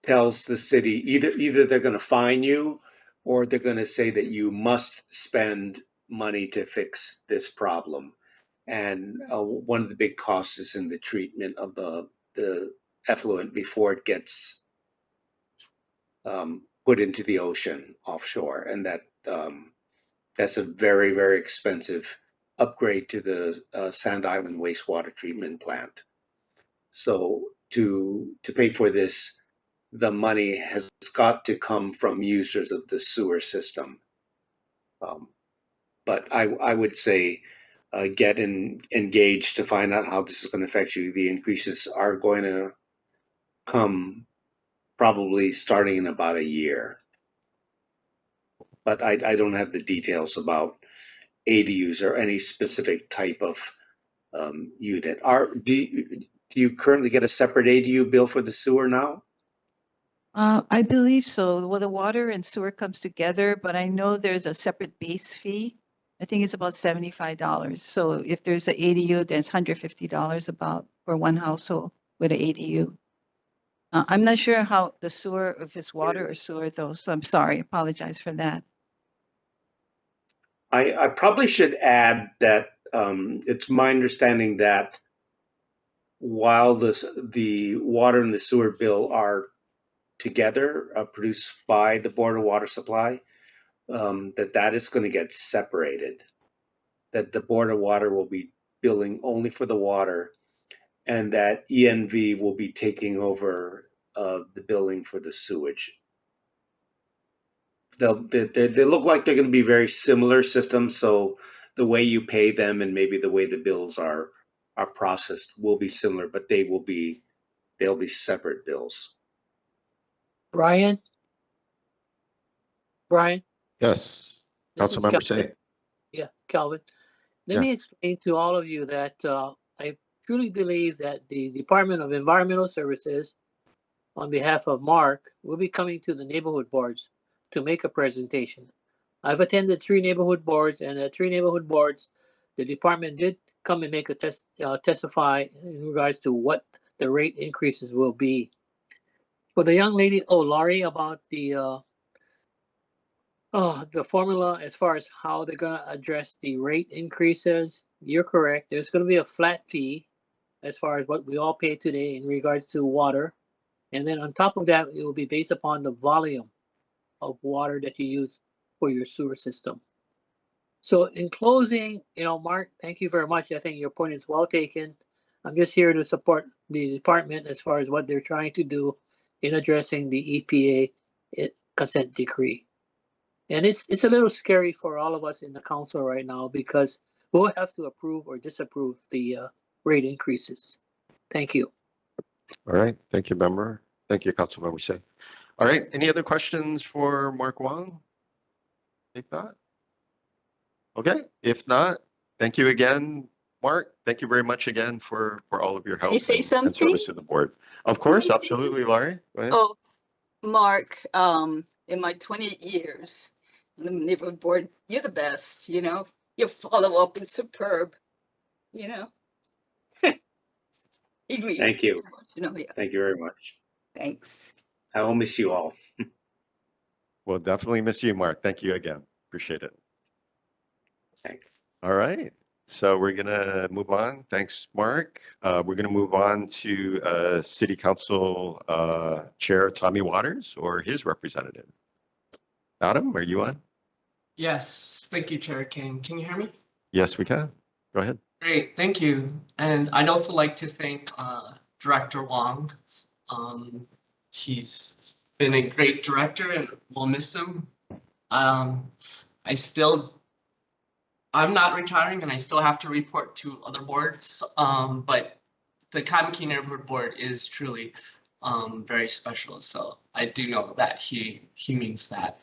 tells the city either they're going to fine you or they're going to say that you must spend money to fix this problem. And one of the big costs is in the treatment of the effluent before it gets put into the ocean offshore. And that's a very, very expensive upgrade to the Sand Island wastewater treatment plant. So to pay for this, the money has got to come from users of the sewer system. But I would say get engaged to find out how this is going to affect you. The increases are going to come probably starting in about a year. But I don't have the details about ADUs or any specific type of unit. Do you currently get a separate ADU bill for the sewer now? I believe so. Well, the water and sewer comes together, but I know there's a separate base fee. I think it's about $75. So if there's an ADU, then it's $150 about for one household with an ADU. I'm not sure how the sewer, if it's water or sewer though, so I'm sorry, apologize for that. I probably should add that it's my understanding that while the water and the sewer bill are together, produced by the Board of Water Supply, that is going to get separated. That the Board of Water will be billing only for the water, and that ENV will be taking over the billing for the sewage. They look like they're going to be very similar systems, so the way you pay them and maybe the way the bills are processed will be similar, but they'll be separate bills. Brian? Yes, This is Councilmember Calvin. Say. Yeah, Calvin. Let Yeah. me explain to all of you that I truly believe that the Department of Environmental Services, on behalf of Mark, will be coming to the neighborhood boards to make a presentation. I've attended 3 neighborhood boards, and at 3 neighborhood boards, the department did come and make a testify in regards to what the rate increases will be. For the young lady, Laurie, about the formula as far as how they're gonna address the rate increases, you're correct. There's gonna be a flat fee as far as what we all pay today in regards to water. And then on top of that, it will be based upon the volume of water that you use for your sewer system. So in closing, Mark, thank you very much. I think your point is well taken. I'm just here to support the department as far as what they're trying to do in addressing the EPA consent decree. And it's a little scary for all of us in the council right now because we'll have to approve or disapprove the rate increases. Thank you. All right. Thank you, member. Thank you, Councilmember Say. All right. Any other questions for Mark Wong? Take that. Okay. If not, thank you again, Mark. Thank you very much again for all of your help Can you say and something? service to the board. Of Can course, I say absolutely, Laurie. Go ahead. Oh, Mark, in my 28 years on the neighborhood board, you're the best, Your follow-up is superb, you know. Agree. Thank you. Yeah. Thank you very much. Thanks. I will miss you all. We'll definitely miss you, Mark. Thank you again. Appreciate it. Thanks. All right. So we're going to move on. Thanks, Mark. We're going to move on to City Council Chair Tommy Waters or his representative. Adam, are you on? Yes, thank you, Chair King. Can you hear me? Yes, we can. Go ahead. Great, thank you. And I'd also like to thank Director Wong. He's been a great director and we'll miss him. I'm not retiring and I still have to report to other boards, but the Kaimuki Neighborhood Board is truly very special. So I do know that he means that.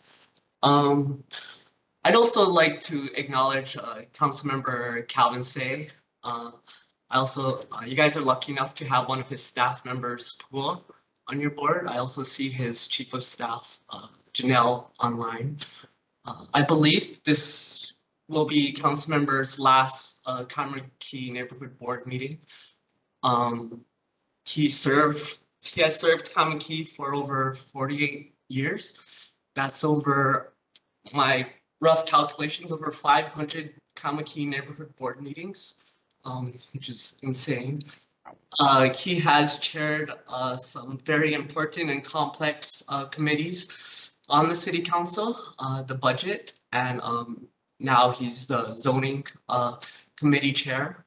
I'd also like to acknowledge Councilmember Calvin Say. You guys are lucky enough to have one of his staff members, Pool, on your board. I also see his chief of staff, Janelle, online. I believe this will be Councilmember's last Kaimuki Neighborhood Board meeting. He has served Kaimuki for over 48 years. That's over my rough calculations, over 500 Kaimuki Neighborhood Board meetings, which is insane. He has chaired some very important and complex committees on the City Council, the budget, and now he's the zoning committee chair.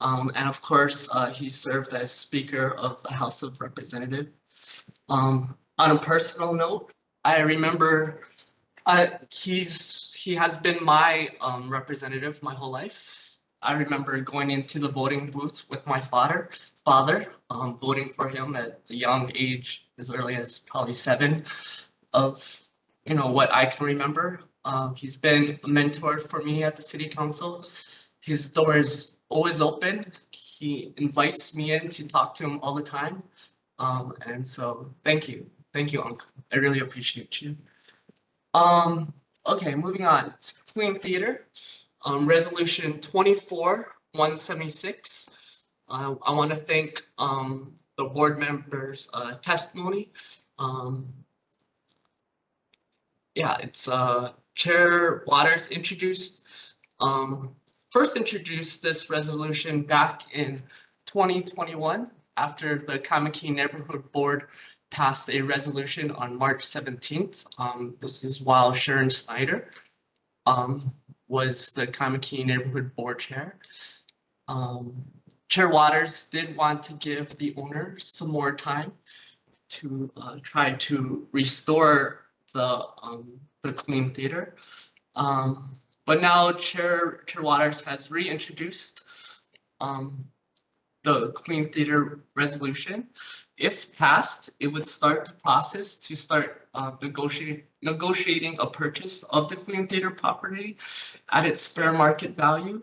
And of course, he served as Speaker of the House of Representatives. On a personal note, I remember he has been my representative my whole life. I remember going into the voting booth with my father, voting for him at a young age, as early as probably 7, of what I can remember. He's been a mentor for me at the City Council. His door is always open. He invites me in to talk to him all the time. And so thank you, Uncle. I really appreciate you. Okay, moving on. Clean Theater, resolution 24-176. I want to thank the board members' testimony. It's Chair Waters first introduced this resolution back in 2021 after the Kaimuki Neighborhood Board passed a resolution on March 17th. This is while Sharon Snyder was the Kaimuki Neighborhood Board Chair. Chair Waters did want to give the owner some more time to try to restore the Clean Theater. But now Chair Waters has reintroduced the Clean Theater resolution. If passed, it would start the process to start negotiating a purchase of the Clean Theater property at its fair market value.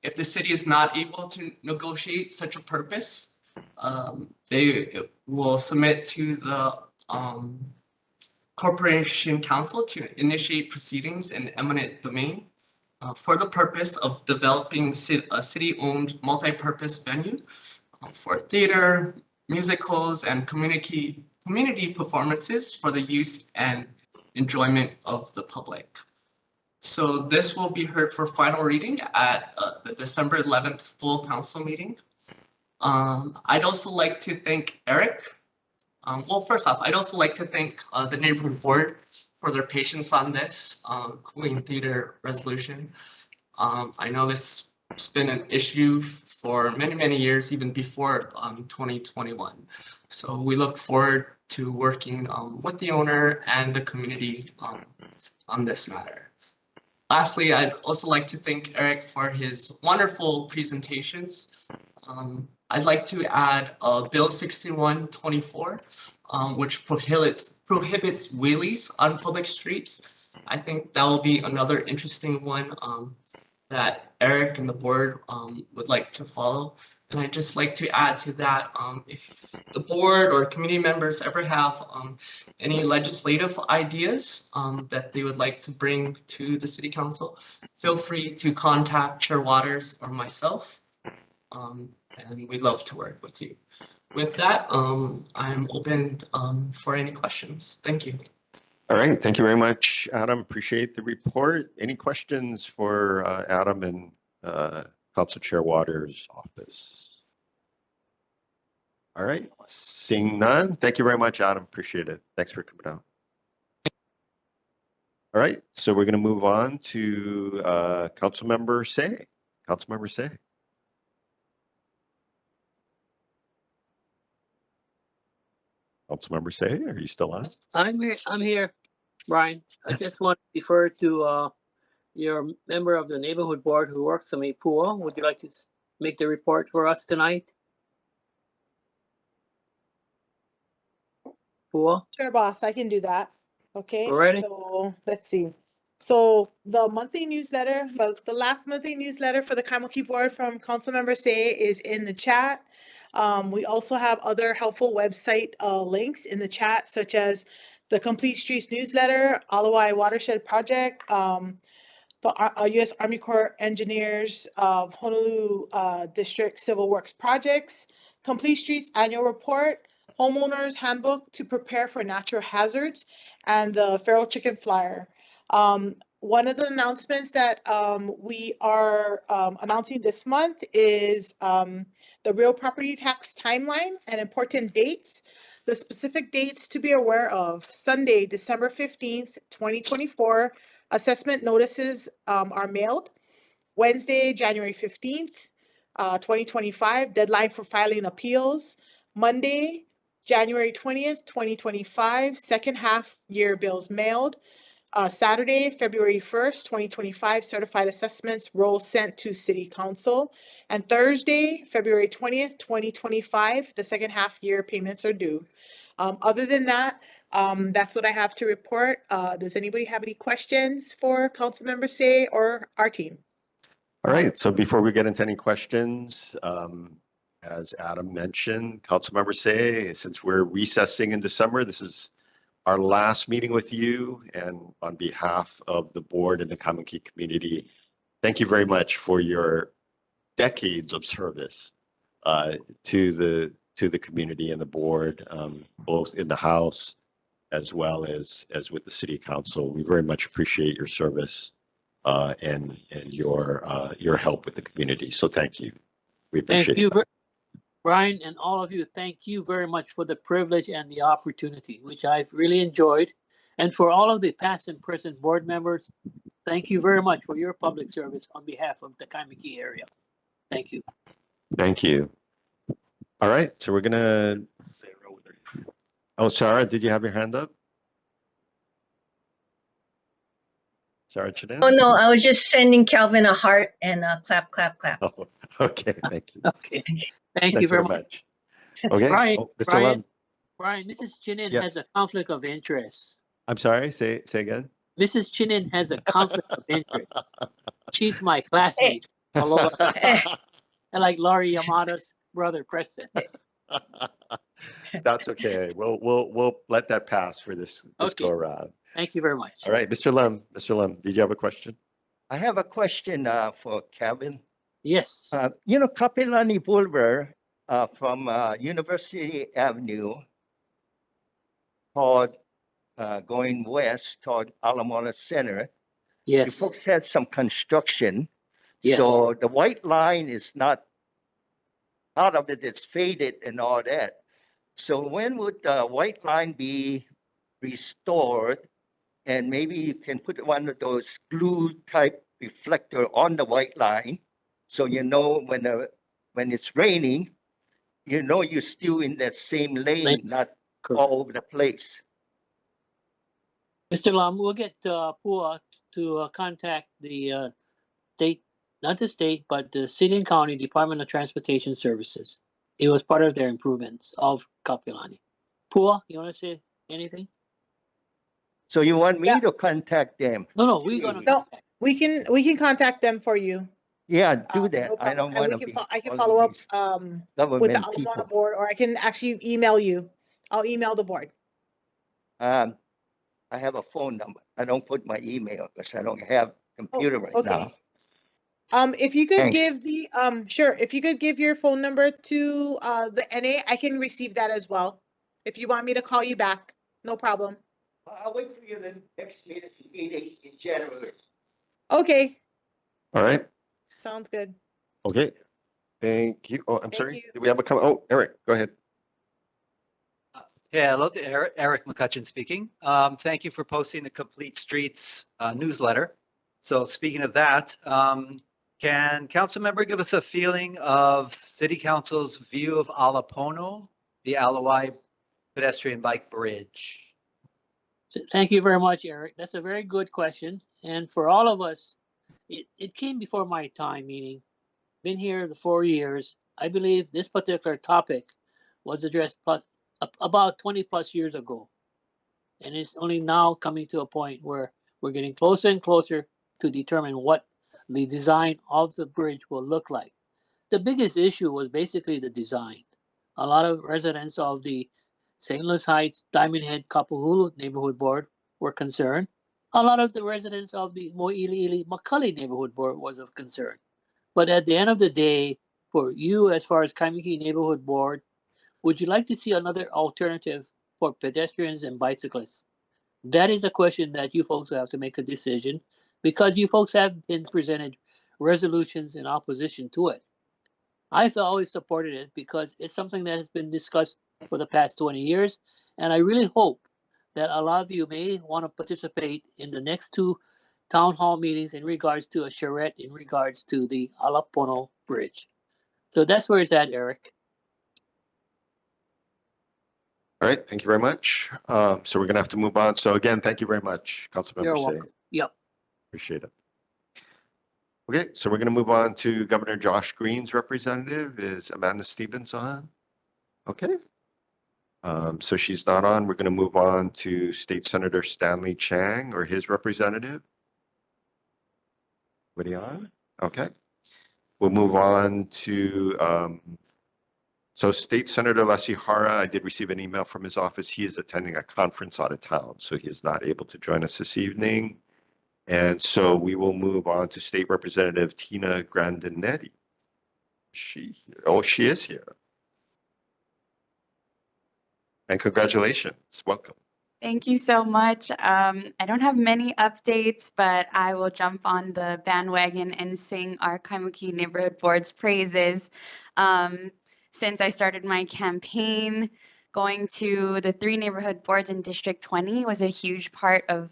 If the city is not able to negotiate such a purpose, they will submit to the Corporation Council to initiate proceedings in eminent domain for the purpose of developing a city-owned multi-purpose venue for theater, musicals, and community performances for the use and enjoyment of the public. So this will be heard for final reading at the December 11th full council meeting. I'd also like to thank Eric. Well, first off, I'd also like to thank the neighborhood board for their patience on this cooling theater resolution. I know this has been an issue for many, many years, even before 2021. So we look forward to working with the owner and the community on this matter. Lastly, I'd also like to thank Eric for his wonderful presentations. I'd like to add Bill 6124, which prohibits wheelies on public streets. I think that will be another interesting one that Eric and the board would like to follow. And I'd just like to add to that, if the board or community members ever have any legislative ideas that they would like to bring to the city council, feel free to contact Chair Waters or myself. And we'd love to work with you. With that, I'm open for any questions. Thank you. All right, thank you very much, Adam. Appreciate the report. Any questions for Adam and Council Chair Waters' office? All right, seeing none. Thank you very much, Adam. Appreciate it. Thanks for coming out. All right, so we're going to move on to Councilmember Say. Councilmember Say. Councilmember Say, are you still on? I'm here. I'm here, Brian. I just want to defer to your member of the neighborhood board who works for me, Pua. Would you like to make the report for us tonight? Pua? Sure, boss, I can do that. Okay, Alrighty. so let's see. So the monthly newsletter, the last monthly newsletter for the Kaimuki board from Councilmember Say is in the chat. We also have other helpful website links in the chat, such as the Complete Streets newsletter, Alawai Watershed Project, the U.S. Army Corps Engineers of Honolulu District Civil Works Projects, Complete Streets Annual Report, Homeowners Handbook to Prepare for Natural Hazards, and the Feral Chicken Flyer. One of the announcements that we are announcing this month is the real property tax timeline and important dates. The specific dates to be aware of: Sunday, December 15th, 2024, assessment notices are mailed. Wednesday, January 15th, 2025, deadline for filing appeals. Monday, January 20th, 2025, second half year bills mailed. Saturday, February 1st, 2025, certified assessments roll sent to City Council. And Thursday, February 20th, 2025, the second half year payments are due. Other than that, that's what I have to report. Does anybody have any questions for Councilmember Say or our team? All right, so before we get into any questions, as Adam mentioned, Councilmember Say, since we're recessing in December, this is our last meeting with you, and on behalf of the board and the Kaimuki community, thank you very much for your decades of service to the community and the board, both in the House as well as with the City Council. We very much appreciate your service and your help with the community. So thank you. We appreciate Thank you, that. Brian, and all of you. Thank you very much for the privilege and the opportunity, which I've really enjoyed. And for all of the past and present board members, thank you very much for your public service on behalf of the Kaimuki area. Thank you. Thank you. All right, so we're gonna. Oh, Sarah, did you have your hand up? Sarah Chadan? Oh, no, I was just sending Calvin a heart and a clap, clap, clap. Oh, okay, thank you. Okay, thank you Thanks very much. Okay, Brian, oh, Mr. Lem. Brian, Mrs. Chinin Yes. has a conflict of interest. I'm sorry, say again. Mrs. Chinin has a conflict of interest. She's my classmate. Aloha. And like Laurie Yamada's brother, Preston. That's okay. We'll let that pass for this Okay. go around. Thank you very much. All right, Mr. Lem. Mr. Lem, did you have a question? I have a question for Kevin. Yes. Kapilani Boulevard from University Avenue toward going west toward Alameda Center. Yes. You folks had some construction. Yes. So the white line is not part of it, it's faded and all that. So when would the white line be restored? And maybe you can put one of those glue type reflector on the white line. So you know when it's raining, you know you're still in that same lane, not all over the place. Mr. Lam, we'll get Pua to contact the state, not the state, but the City and County Department of Transportation Services. It was part of their improvements of Kapilani. Pua, you want to say anything? So you want me to contact them? No, we're gonna. No, we can contact them for you. Yeah, do that. No I don't problem. want And to be. I can one of follow up these with the government Alameda people. board, or I can actually email you. I'll email the board. I have a phone number. I don't put my email because I don't have computer right okay. now. If you could Thanks. give the sure, if you could give your phone number to the NA, I can receive that as well. If you want me to call you back, no problem. I'll wait for you the next meeting in January. Okay, All right. sounds good. Okay. Thank you. Oh, I'm sorry. you. Do we have a comment? Oh, Eric, go ahead. Yeah, hello to Eric McCutcheon speaking. Thank you for posting the Complete Streets newsletter. So speaking of that, can council member give us a feeling of City Council's view of Alapono, the Alawai pedestrian bike bridge? Thank you very much, Eric. That's a very good question. And for all of us, it came before my time, meaning been here the 4 years. I believe this particular topic was addressed about 20 plus years ago. And it's only now coming to a point where we're getting closer and closer to determine what the design of the bridge will look like. The biggest issue was basically the design. A lot of residents of the St. Louis Heights, Diamond Head, Kapahulu neighborhood board were concerned. A lot of the residents of the Mo'iliili Macaulay neighborhood board was of concern. But at the end of the day, for you as far as Kaimuki neighborhood board, would you like to see another alternative for pedestrians and bicyclists? That is a question that you folks have to make a decision, because you folks have been presented resolutions in opposition to it. I've always supported it because it's something that has been discussed for the past 20 years. And I really hope that a lot of you may want to participate in the next two town hall meetings in regards to a charrette, in regards to the Alapono Bridge. So that's where it's at, Eric. All right. Thank you very much. So we're going to have to move on. So again, thank you very much, Councilmember You're Say. welcome. Yep. Appreciate it. Okay, so we're going to move on to Governor Josh Green's representative. Is Amanda Stevens on? Okay. So she's not on. We're going to move on to State Senator Stanley Chang or his representative. Anybody on? Okay. We'll move on to, so State Senator Leslie Hara, I did receive an email from his office. He is attending a conference out of town, so he is not able to join us this evening. And so we will move on to State Representative Tina Grandinetti. She is here. And congratulations. Welcome. Thank you so much. I don't have many updates, but I will jump on the bandwagon and sing our Kaimuki Neighborhood Board's praises. Since I started my campaign, going to the 3 neighborhood boards in District 20 was a huge part of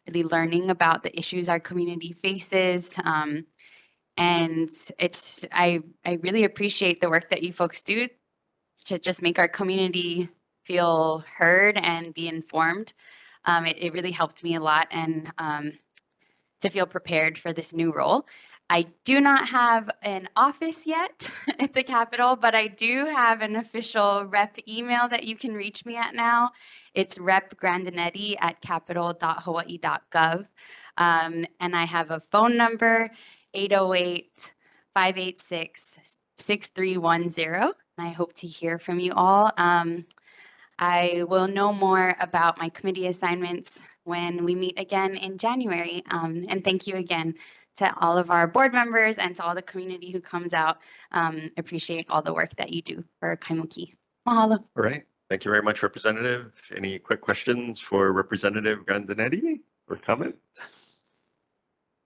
really learning about the issues our community faces. And I really appreciate the work that you folks do to just make our community feel heard and be informed. It really helped me a lot, and to feel prepared for this new role. I do not have an office yet at the Capitol, but I do have an official rep email that you can reach me at now. It's repgrandinetti@capitol.hawaii.gov. And I have a phone number, 808 586-6310. And I hope to hear from you all. I will know more about my committee assignments when we meet again in January. And thank you again to all of our board members and to all the community who comes out. Appreciate all the work that you do for Kaimuki. Mahalo. All right. Thank you very much, Representative. Any quick questions for Representative Grandinetti or comments?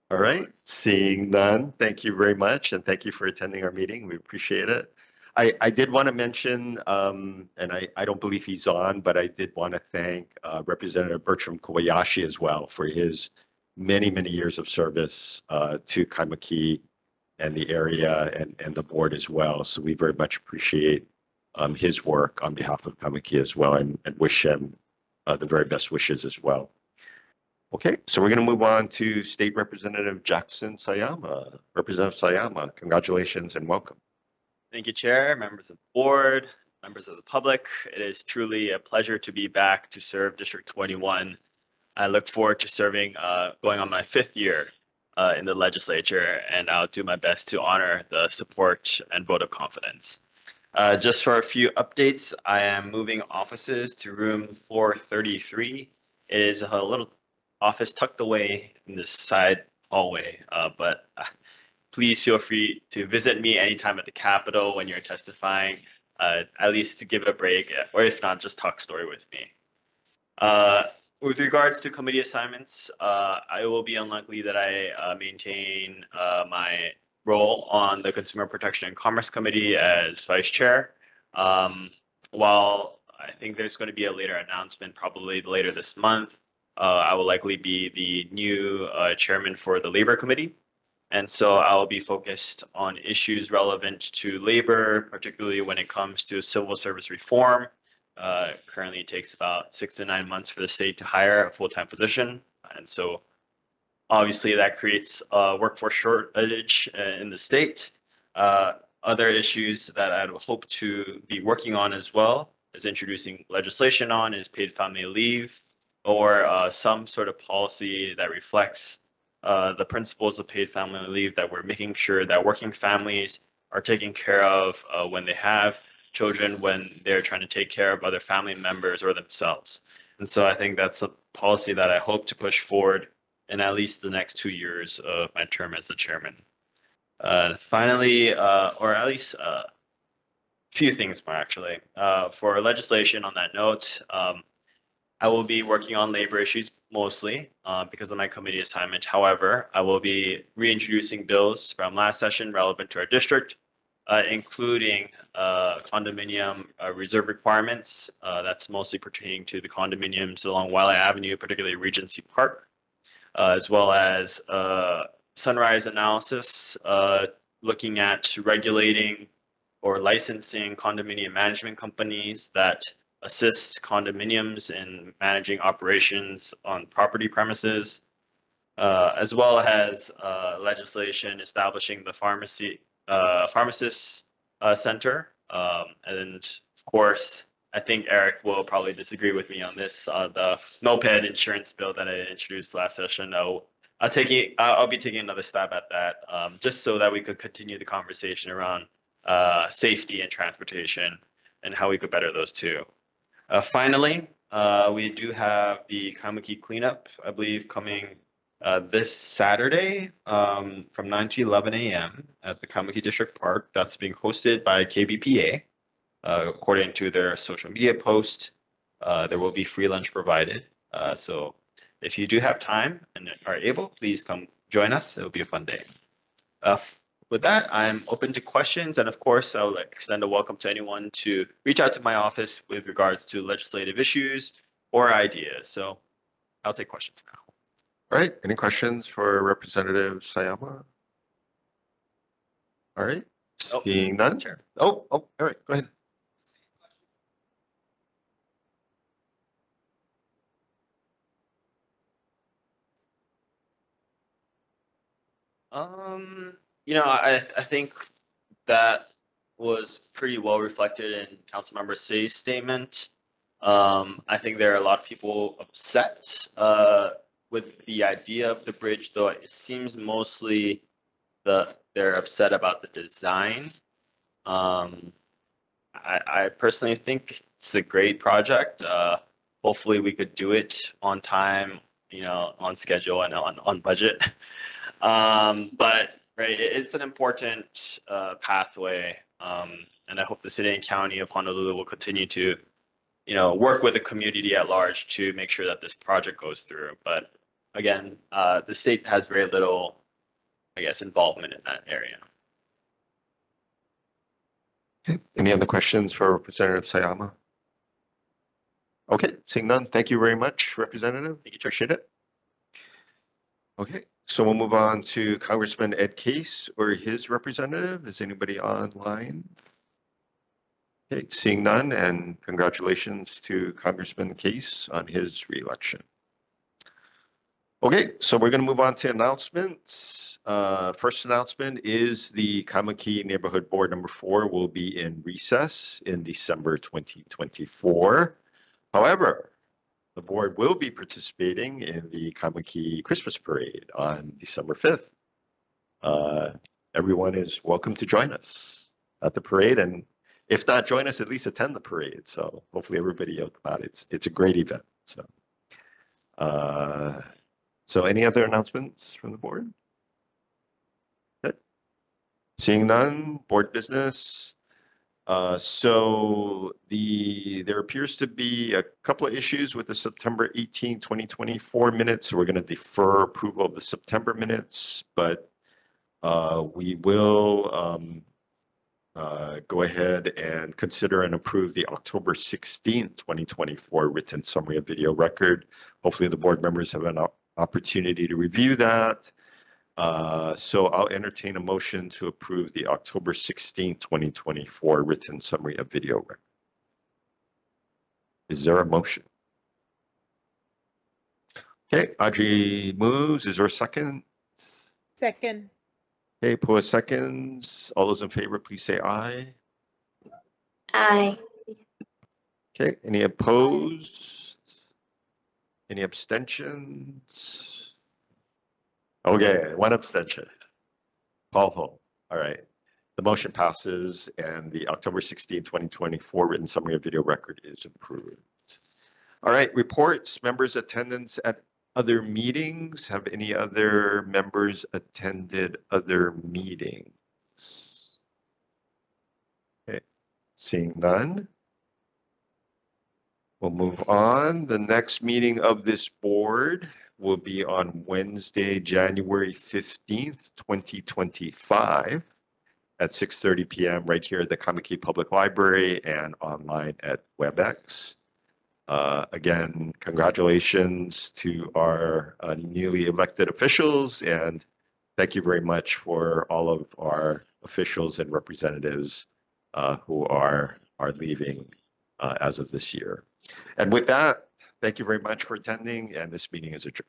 All right. Seeing none, thank you very much. And thank you for attending our meeting. We appreciate it. I did want to mention, and I don't believe he's on, but I did want to thank Representative Bertram Kobayashi as well for his many, many years of service to Kaimuki and the area and the board as well. So we very much appreciate his work on behalf of Kaimuki as well, and wish him the very best wishes as well. Okay, so we're going to move on to State Representative Jackson Sayama. Representative Sayama, congratulations and welcome. Thank you, Chair, members of the board, members of the public. It is truly a pleasure to be back to serve District 21. I look forward to serving, going on my 5th year in the legislature, and I'll do my best to honor the support and vote of confidence. Just for a few updates, I am moving offices to room 433. It is a little office tucked away in this side hallway, but please feel free to visit me anytime at the Capitol when you're testifying, at least to give a break, or if not, just talk story with me. With regards to committee assignments, I will be unlikely that I maintain my role on the Consumer Protection and Commerce Committee as Vice Chair. While I think there's going to be a later announcement, probably later this month, I will likely be the new chairman for the Labor Committee. And so I'll be focused on issues relevant to labor, particularly when it comes to civil service reform. Currently, it takes about 6 to 9 months for the state to hire a full-time position. And so obviously that creates a workforce shortage in the state. Other issues that I would hope to be working on as well is introducing legislation on is paid family leave, or some sort of policy that reflects the principles of paid family leave, that we're making sure that working families are taken care of when they have children, when they're trying to take care of other family members or themselves. And so I think that's a policy that I hope to push forward in at least the next 2 years of my term as the chairman. Finally, or at least a few things more actually, for legislation on that note, I will be working on labor issues mostly because of my committee assignment. However, I will be reintroducing bills from last session relevant to our district, including condominium reserve requirements. That's mostly pertaining to the condominiums along Wiley Avenue, particularly Regency Park, as well as sunrise analysis, looking at regulating or licensing condominium management companies that assist condominiums in managing operations on property premises, as well as legislation establishing the pharmacists center. And of course, I think Eric will probably disagree with me on this, the moped insurance bill that I introduced last session. I'll be taking another stab at that, just so that we could continue the conversation around safety and transportation and how we could better those two. Finally, we do have the Kaimuki cleanup, I believe, coming this Saturday from 9 to 11 a.m. at the Kaimuki District Park. That's being hosted by KBPA. According to their social media post, there will be free lunch provided. So if you do have time and are able, please come join us. It'll be a fun day. With that, I'm open to questions. And of course, I'll extend a welcome to anyone to reach out to my office with regards to legislative issues or ideas. So I'll take questions now. All right, any questions for Representative Sayama? All right, seeing none. Sure. Oh, Eric, go ahead. I think that was pretty well reflected in Councilmember Say's statement. I think there are a lot of people upset with the idea of the bridge, though it seems mostly the they're upset about the design. I personally think it's a great project. Hopefully we could do it on time, on schedule and on budget. But right, it's an important pathway. And I hope the city and county of Honolulu will continue to, work with the community at large to make sure that this project goes through. But again, the state has very little, I guess, involvement in that area. Okay. Any other questions for Representative Sayama? Okay, seeing none, thank you very much, Representative. Thank you, Appreciate it. Okay, so we'll move on to Congressman Ed Case or his representative. Is anybody online? Okay, seeing none, and congratulations to Congressman Case on his reelection. Okay, so we're going to move on to announcements. First announcement is the Kaimuki Neighborhood Board number 4 will be in recess in December 2024. However, the board will be participating in the Kaimuki Christmas Parade on December 5th. Everyone is welcome to join us at the parade, and if not join us, at least attend the parade. So hopefully everybody out about it. It's a great event. So any other announcements from the board? Okay. Seeing none, board business. So there appears to be a couple of issues with the September 18, 2024 minutes. So we're going to defer approval of the September minutes, but we will go ahead and consider and approve the October 16, 2024 written summary of video record. Hopefully the board members have an opportunity to review that. So I'll entertain a motion to approve the October 16, 2024 written summary of video record. Is there a motion? Okay, Audrey moves. Is there a second? Second. Okay, Pua seconds. All those in favor, please say aye. Aye. Okay, any opposed? Any abstentions? Okay, one abstention. Paul Ho. All right. The motion passes and the October 16, 2024 written summary of video record is approved. All right, reports, members' attendance at other meetings. Have any other members attended other meetings? Okay, seeing none. We'll move on. The next meeting of this board will be on Wednesday, January 15th, 2025 at 6:30 p.m. right here at the Kaimuki Public Library and online at WebEx. Again, congratulations to our newly elected officials, and thank you very much for all of our officials and representatives who are leaving as of this year. And with that, thank you very much for attending, and this meeting is adjourned.